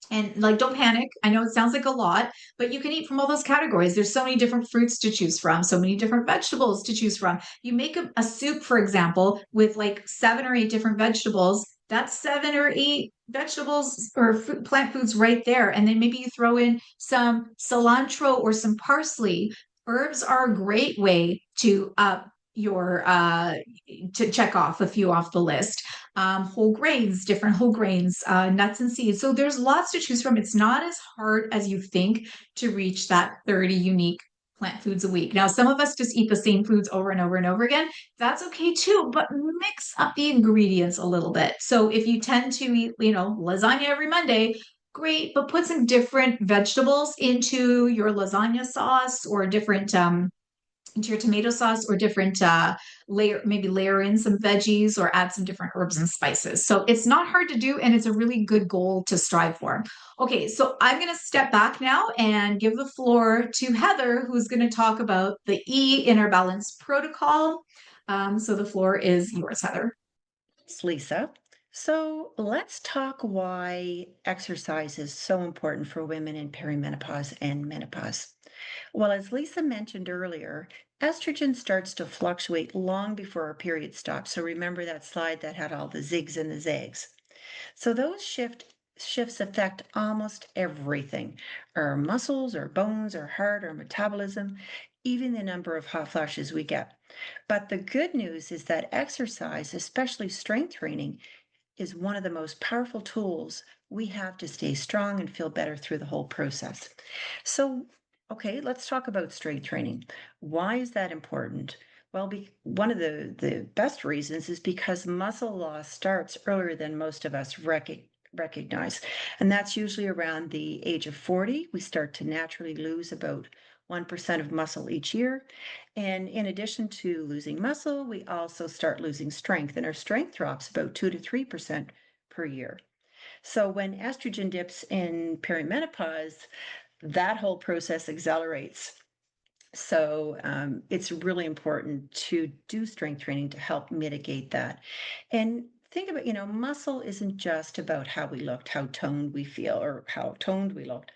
And like, don't panic. I know it sounds like a lot, but you can eat from all those categories. There's so many different fruits to choose from, so many different vegetables to choose from. You make a soup, for example, with like 7 or 8 different vegetables. That's 7 or 8 vegetables or plant foods right there. And then maybe you throw in some cilantro or some parsley. Herbs are a great way to your to check off a few off the list. Whole grains, different whole grains, nuts and seeds. So there's lots to choose from. It's not as hard as you think to reach that 30 unique plant foods a week. Now, some of us just eat the same foods over and over and over again. That's okay too, but mix up the ingredients a little bit. So if you tend to eat, lasagna every Monday, great, but put some different vegetables into your lasagna sauce or different into your tomato sauce or different maybe layer in some veggies or add some different herbs and spices. So it's not hard to do and it's a really good goal to strive for. Okay, so I'm going to step back now and give the floor to Heather, who's going to talk about the Inner Balance Protocol. So the floor is yours, Heather. Thanks, Lisa. So let's talk why exercise is so important for women in perimenopause and menopause. Well, as Lisa mentioned earlier, estrogen starts to fluctuate long before our period stops. So remember that slide that had all the zigs and the zags. So those shifts affect almost everything: our muscles, our bones, our heart, our metabolism, even the number of hot flashes we get. But the good news is that exercise, especially strength training, is one of the most powerful tools we have to stay strong and feel better through the whole process. So, okay, let's talk about strength training. Why is that important? Well, one of the best reasons is because muscle loss starts earlier than most of us recognize. And that's usually around the age of 40. We start to naturally lose about 1% of muscle each year. And in addition to losing muscle, we also start losing strength, and our strength drops about 2 to 3% per year. So when estrogen dips in perimenopause, that whole process accelerates. So it's really important to do strength training to help mitigate that. And think about, muscle isn't just about how we looked, how toned we feel, or how toned we looked.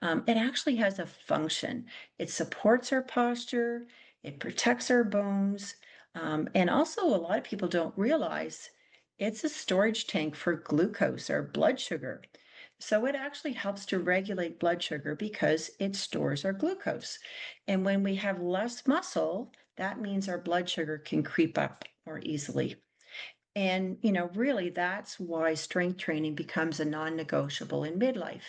It actually has a function. It supports our posture, it protects our bones, and also a lot of people don't realize it's a storage tank for glucose or blood sugar. So it actually helps to regulate blood sugar because it stores our glucose. And when we have less muscle, that means our blood sugar can creep up more easily. And, really, that's why strength training becomes a non negotiable in midlife.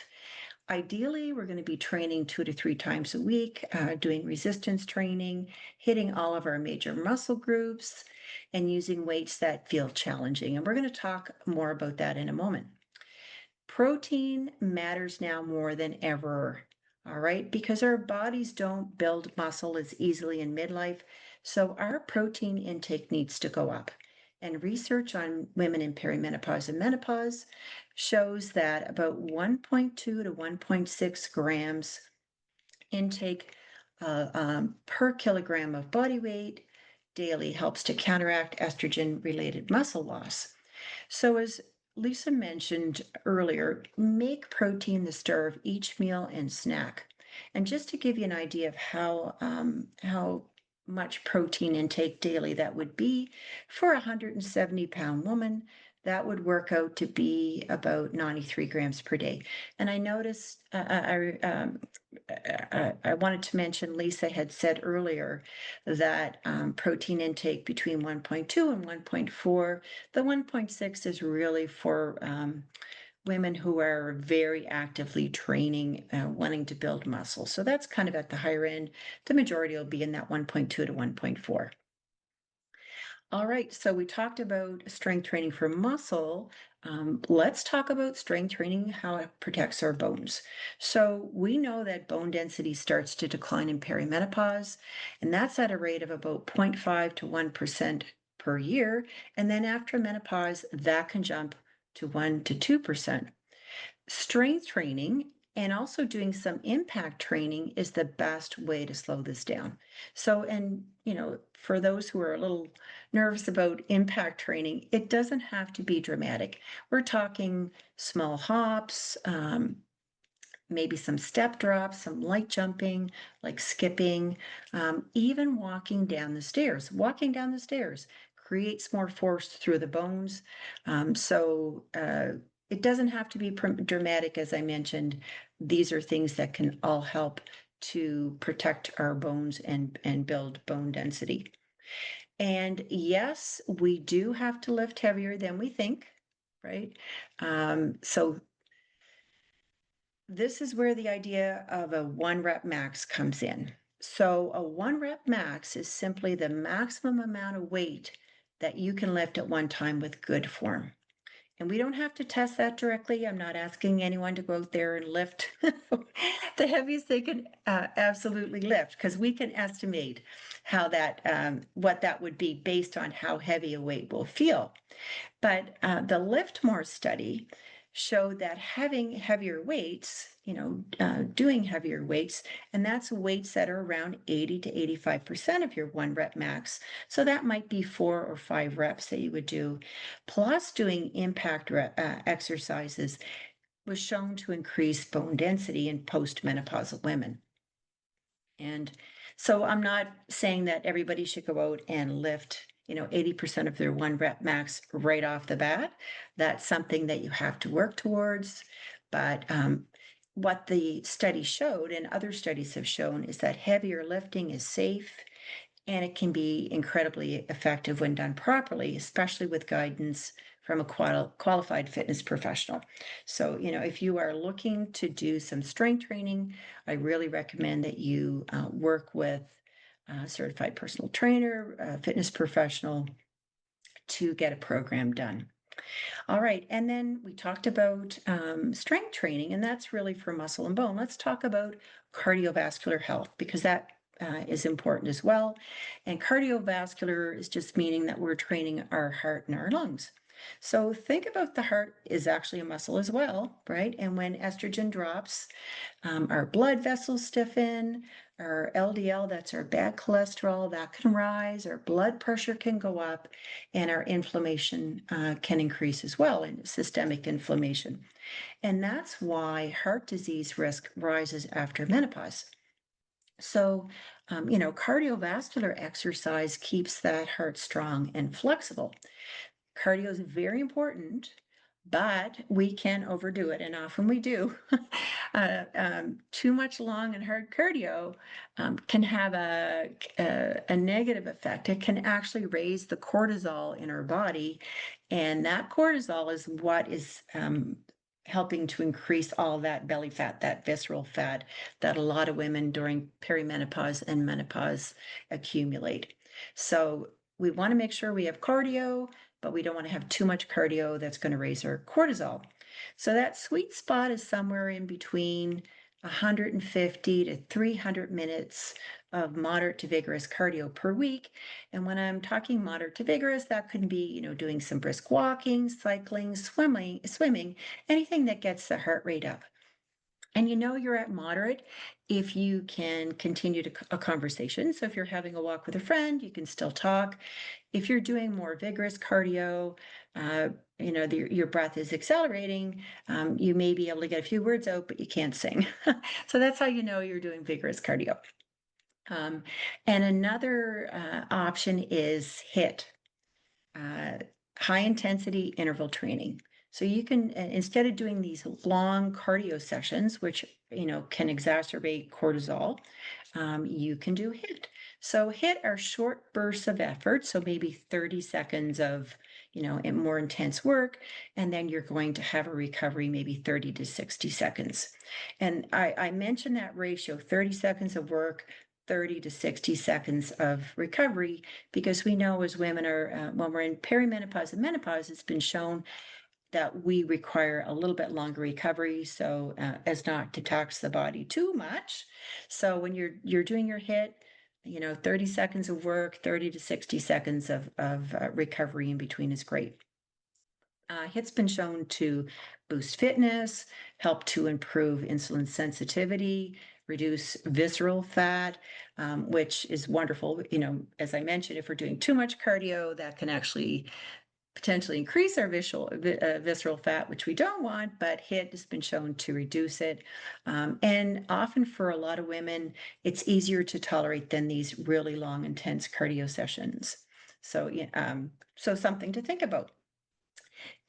Ideally, we're going to be training 2 to 3 times a week, doing resistance training, hitting all of our major muscle groups, and using weights that feel challenging. And we're going to talk more about that in a moment. Protein matters now more than ever, all right, because our bodies don't build muscle as easily in midlife. So our protein intake needs to go up. And research on women in perimenopause and menopause shows that about 1.2 to 1.6 grams intake per kilogram of body weight daily helps to counteract estrogen related muscle loss. So, as Lisa mentioned earlier, make protein the star of each meal and snack. And just to give you an idea of how much protein intake daily that would be for a 170-pound woman, that would work out to be about 93 grams per day. And I noticed, I wanted to mention Lisa had said earlier that protein intake between 1.2 and 1.4. The 1.6 is really for women who are very actively training, wanting to build muscle. So that's kind of at the higher end. The majority will be in that 1.2 to 1.4. All right, so we talked about strength training for muscle. Let's talk about strength training, how it protects our bones. So we know that bone density starts to decline in perimenopause, and that's at a rate of about 0.5 to 1% per year. And then after menopause, that can jump to 1 to 2%. Strength training and also doing some impact training is the best way to slow this down. So, and for those who are a little nervous about impact training, it doesn't have to be dramatic. We're talking small hops, maybe some step drops, some light jumping, like skipping, even walking down the stairs. Walking down the stairs creates more force through the bones. So it doesn't have to be dramatic, as I mentioned. These are things that can all help to protect our bones and build bone density. And yes, we do have to lift heavier than we think, right? So this is where the idea of a 1 rep max comes in. So, a 1 rep max is simply the maximum amount of weight that you can lift at one time with good form. And we don't have to test that directly. I'm not asking anyone to go out there and lift the heaviest they can absolutely lift, because we can estimate how that, what that would be based on how heavy a weight will feel. But the Lift More study showed that having heavier weights, doing heavier weights, and that's weights that are around 80 to 85% of your one rep max. So that might be 4 or 5 reps that you would do, plus doing exercises was shown to increase bone density in postmenopausal women. And so I'm not saying that everybody should go out and lift, 80% of their one rep max right off the bat. That's something that you have to work towards. But what the study showed, and other studies have shown, is that heavier lifting is safe and it can be incredibly effective when done properly, especially with guidance from a qualified fitness professional. So, if you are looking to do some strength training, I really recommend that you work with a certified personal trainer, a fitness professional to get a program done. All right, and then we talked about strength training, and that's really for muscle and bone. Let's talk about cardiovascular health, because that is important as well. And cardiovascular is just meaning that we're training our heart and our lungs. So think about the heart is actually a muscle as well, right? And when estrogen drops, our blood vessels stiffen, our LDL, that's our bad cholesterol, that can rise, our blood pressure can go up, and our inflammation can increase as well, and systemic inflammation. And that's why heart disease risk rises after menopause. So, cardiovascular exercise keeps that heart strong and flexible. Cardio is very important, but we can overdo it, and often we do. Too much long and hard cardio can have a negative effect. It can actually raise the cortisol in our body, and that cortisol is what is helping to increase all that belly fat, that visceral fat that a lot of women during perimenopause and menopause accumulate. So we want to make sure we have cardio, but we don't want to have too much cardio that's going to raise our cortisol. So that sweet spot is somewhere in between 150 to 300 minutes of moderate to vigorous cardio per week. And when I'm talking moderate to vigorous, that could be, doing some brisk walking, cycling, swimming, anything that gets the heart rate up. And you're at moderate if you can continue a conversation. So if you're having a walk with a friend, you can still talk. If you're doing more vigorous cardio, your breath is accelerating, you may be able to get a few words out, but you can't sing. So that's how you know you're doing vigorous cardio. Um, and another option is HIIT, uh, high intensity interval training. So you can, instead of doing these long cardio sessions, which, can exacerbate cortisol, you can do HIIT. So HIIT are short bursts of effort. So maybe 30 seconds of, more intense work. And then you're going to have a recovery, maybe 30 to 60 seconds. And I mentioned that ratio, 30 seconds of work, 30 to 60 seconds of recovery, because we know as women are, when we're in perimenopause and menopause, it's been shown that we require a little bit longer recovery, so as not to tax the body too much. So when you're doing your HIIT, 30 seconds of work, 30 to 60 seconds of recovery in between is great. HIIT's been shown to boost fitness, help to improve insulin sensitivity, reduce visceral fat, which is wonderful. As I mentioned, if we're doing too much cardio, that can actually potentially increase our visceral fat, which we don't want, but HIIT has been shown to reduce it. And often for a lot of women, it's easier to tolerate than these really long, intense cardio sessions. So, so something to think about.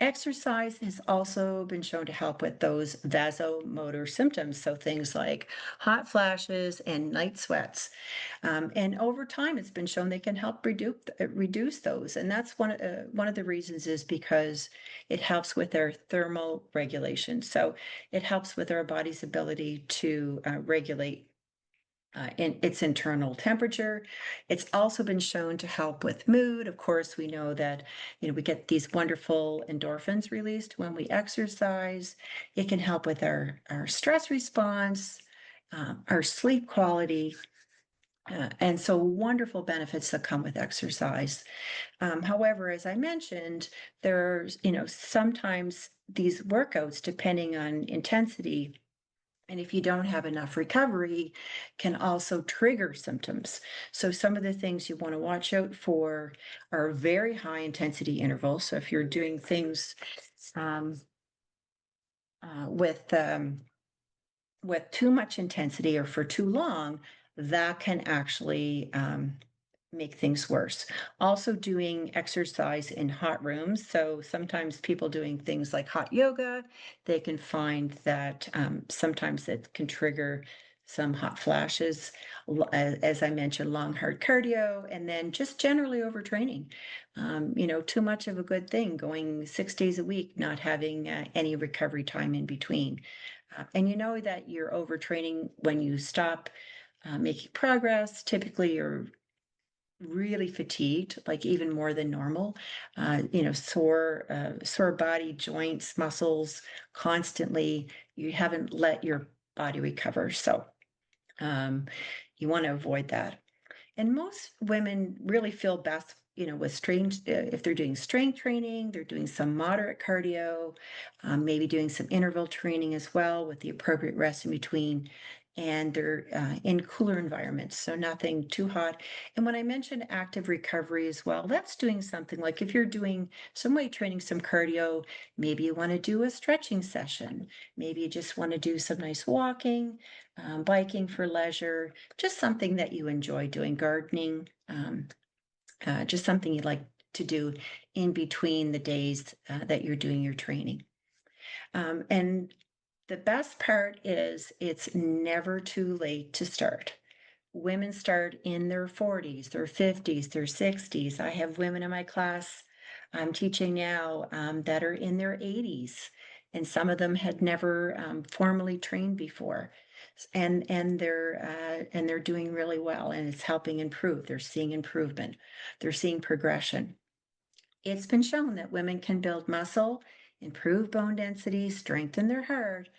Exercise has also been shown to help with those vasomotor symptoms, so things like hot flashes and night sweats. And over time, it's been shown they can help reduce those. And that's one of the reasons is because it helps with our thermal regulation. So it helps with our body's ability to regulate in its internal temperature. It's also been shown to help with mood. Of course, we know that, we get these wonderful endorphins released when we exercise. It can help with our stress response, our sleep quality, and so wonderful benefits that come with exercise. However, as I mentioned, there's, sometimes these workouts, depending on intensity, and if you don't have enough recovery, can also trigger symptoms. So some of the things you want to watch out for are very high intensity intervals. So if you're doing things um, uh, with um, with too much intensity or for too long, that can actually make things worse. Also, doing exercise in hot rooms. So sometimes people doing things like hot yoga, they can find that sometimes it can trigger some hot flashes. As I mentioned, long, hard cardio, and then just generally overtraining. Too much of a good thing, going 6 days a week, not having any recovery time in between. And you know that you're overtraining when you stop making progress. Typically, you're really fatigued, like even more than normal. Sore body, joints, muscles, constantly. You haven't let your body recover, so um, you want to avoid that. And most women really feel best, with strength. If they're doing strength training, they're doing some moderate cardio, maybe doing some interval training as well with the appropriate rest in between. And they're in cooler environments, so nothing too hot. And when I mentioned active recovery as well, that's doing something like if you're doing some weight training, some cardio, maybe you want to do a stretching session. Maybe you just want to do some nice walking, biking for leisure, just something that you enjoy doing, gardening, just something you like to do in between the days that you're doing your training. And the best part is it's never too late to start. Women start in their 40s, their 50s, their 60s. I have women in my class I'm teaching now that are in their 80s, and some of them had never formally trained before, and they're doing really well, and it's helping improve. They're seeing improvement. They're seeing progression. It's been shown that women can build muscle, improve bone density, strengthen their heart,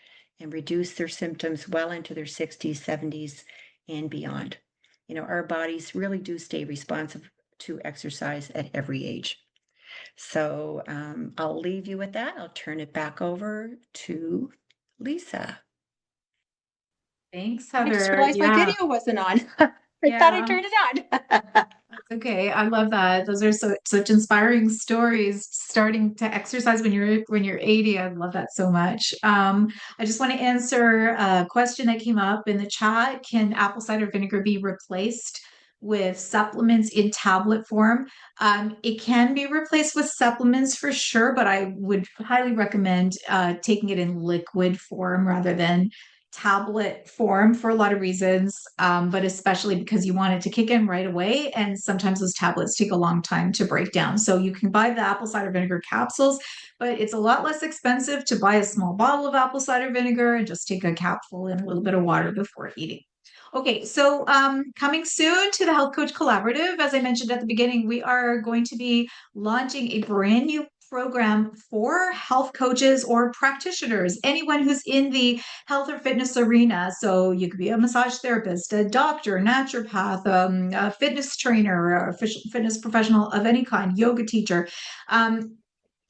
and reduce their symptoms well into their 60s, 70s, and beyond. Our bodies really do stay responsive to exercise at every age. So I'll leave you with that. I'll turn it back over to Lisa. Thanks, I just Heather. realized my Yeah. video wasn't on. I thought I Yeah. turned it on. Okay, I love that. Those are such inspiring stories. Starting to exercise when you're 80. I love that so much. I just want to answer a question that came up in the chat. Can apple cider vinegar be replaced with supplements in tablet form? It can be replaced with supplements for sure, but I would highly recommend taking it in liquid form rather than tablet form for a lot of reasons, but especially because you want it to kick in right away. And sometimes those tablets take a long time to break down. So you can buy the apple cider vinegar capsules, but it's a lot less expensive to buy a small bottle of apple cider vinegar and just take a capful in a little bit of water before eating. Okay, so coming soon to the Health Coach Collaborative, as I mentioned at the beginning, we are going to be launching a brand new program for health coaches or practitioners, anyone who's in the health or fitness arena. So you could be a massage therapist, a doctor, naturopath, a fitness trainer, or a fitness professional of any kind, yoga teacher.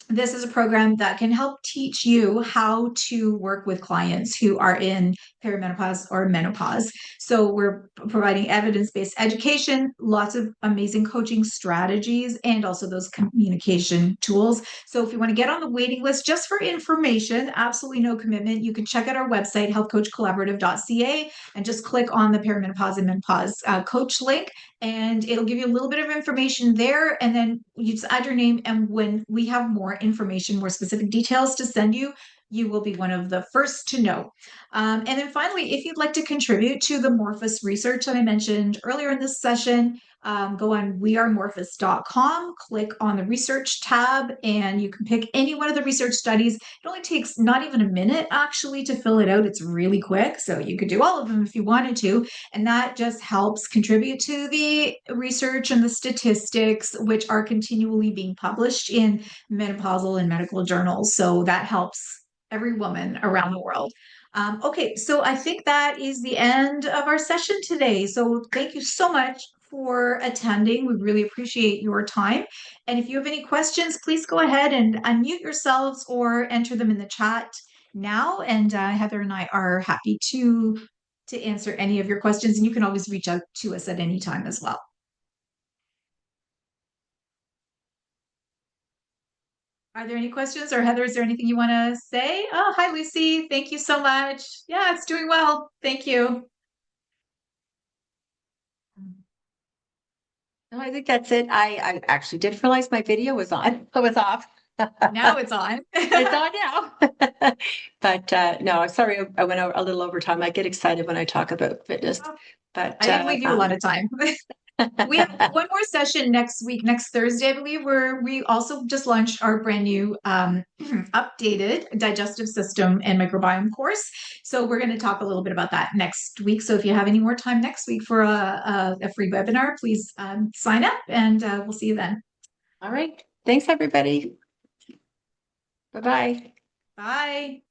This is a program that can help teach you how to work with clients who are in perimenopause or menopause. So we're providing evidence-based education, lots of amazing coaching strategies, and also those communication tools. So if you want to get on the waiting list just for information, absolutely no commitment, you can check out our website, healthcoachcollaborative.ca, and just click on the perimenopause and menopause coach link, and it'll give you a little bit of information there. And then you just add your name. And when we have more information, more specific details to send you, you will be one of the first to know. And then finally, if you'd like to contribute to the Morphus research that I mentioned earlier in this session, go on wearemorphus.com, click on the research tab, and you can pick any one of the research studies. It only takes not even a minute actually to fill it out. It's really quick. So you could do all of them if you wanted to. And that just helps contribute to the research and the statistics, which are continually being published in menopausal and medical journals. So that helps every woman around the world. Okay, so I think that is the end of our session today. So thank you so much for attending. We really appreciate your time. And if you have any questions, please go ahead and unmute yourselves or enter them in the chat now. And Heather and I are happy to answer any of your questions. And you can always reach out to us at any time as well. Are there any questions? Or Heather, is there anything you want to say? Oh, hi, Lucy. Thank you so much. Yeah, it's doing well. Thank you. No, I think that's it. I actually didn't realize my video was on. It was off. Now it's on. It's on now. But no, I'm sorry I went a little over time. I get excited when I talk about fitness. But I didn't leave you a lot of time. We have one more session next week, next Thursday, I believe, where we also just launched our brand new updated digestive system and microbiome course. So we're going to talk a little bit about that next week. So if you have any more time next week for a free webinar, please sign up and we'll see you then. All right. Thanks, everybody. Bye-bye. Bye.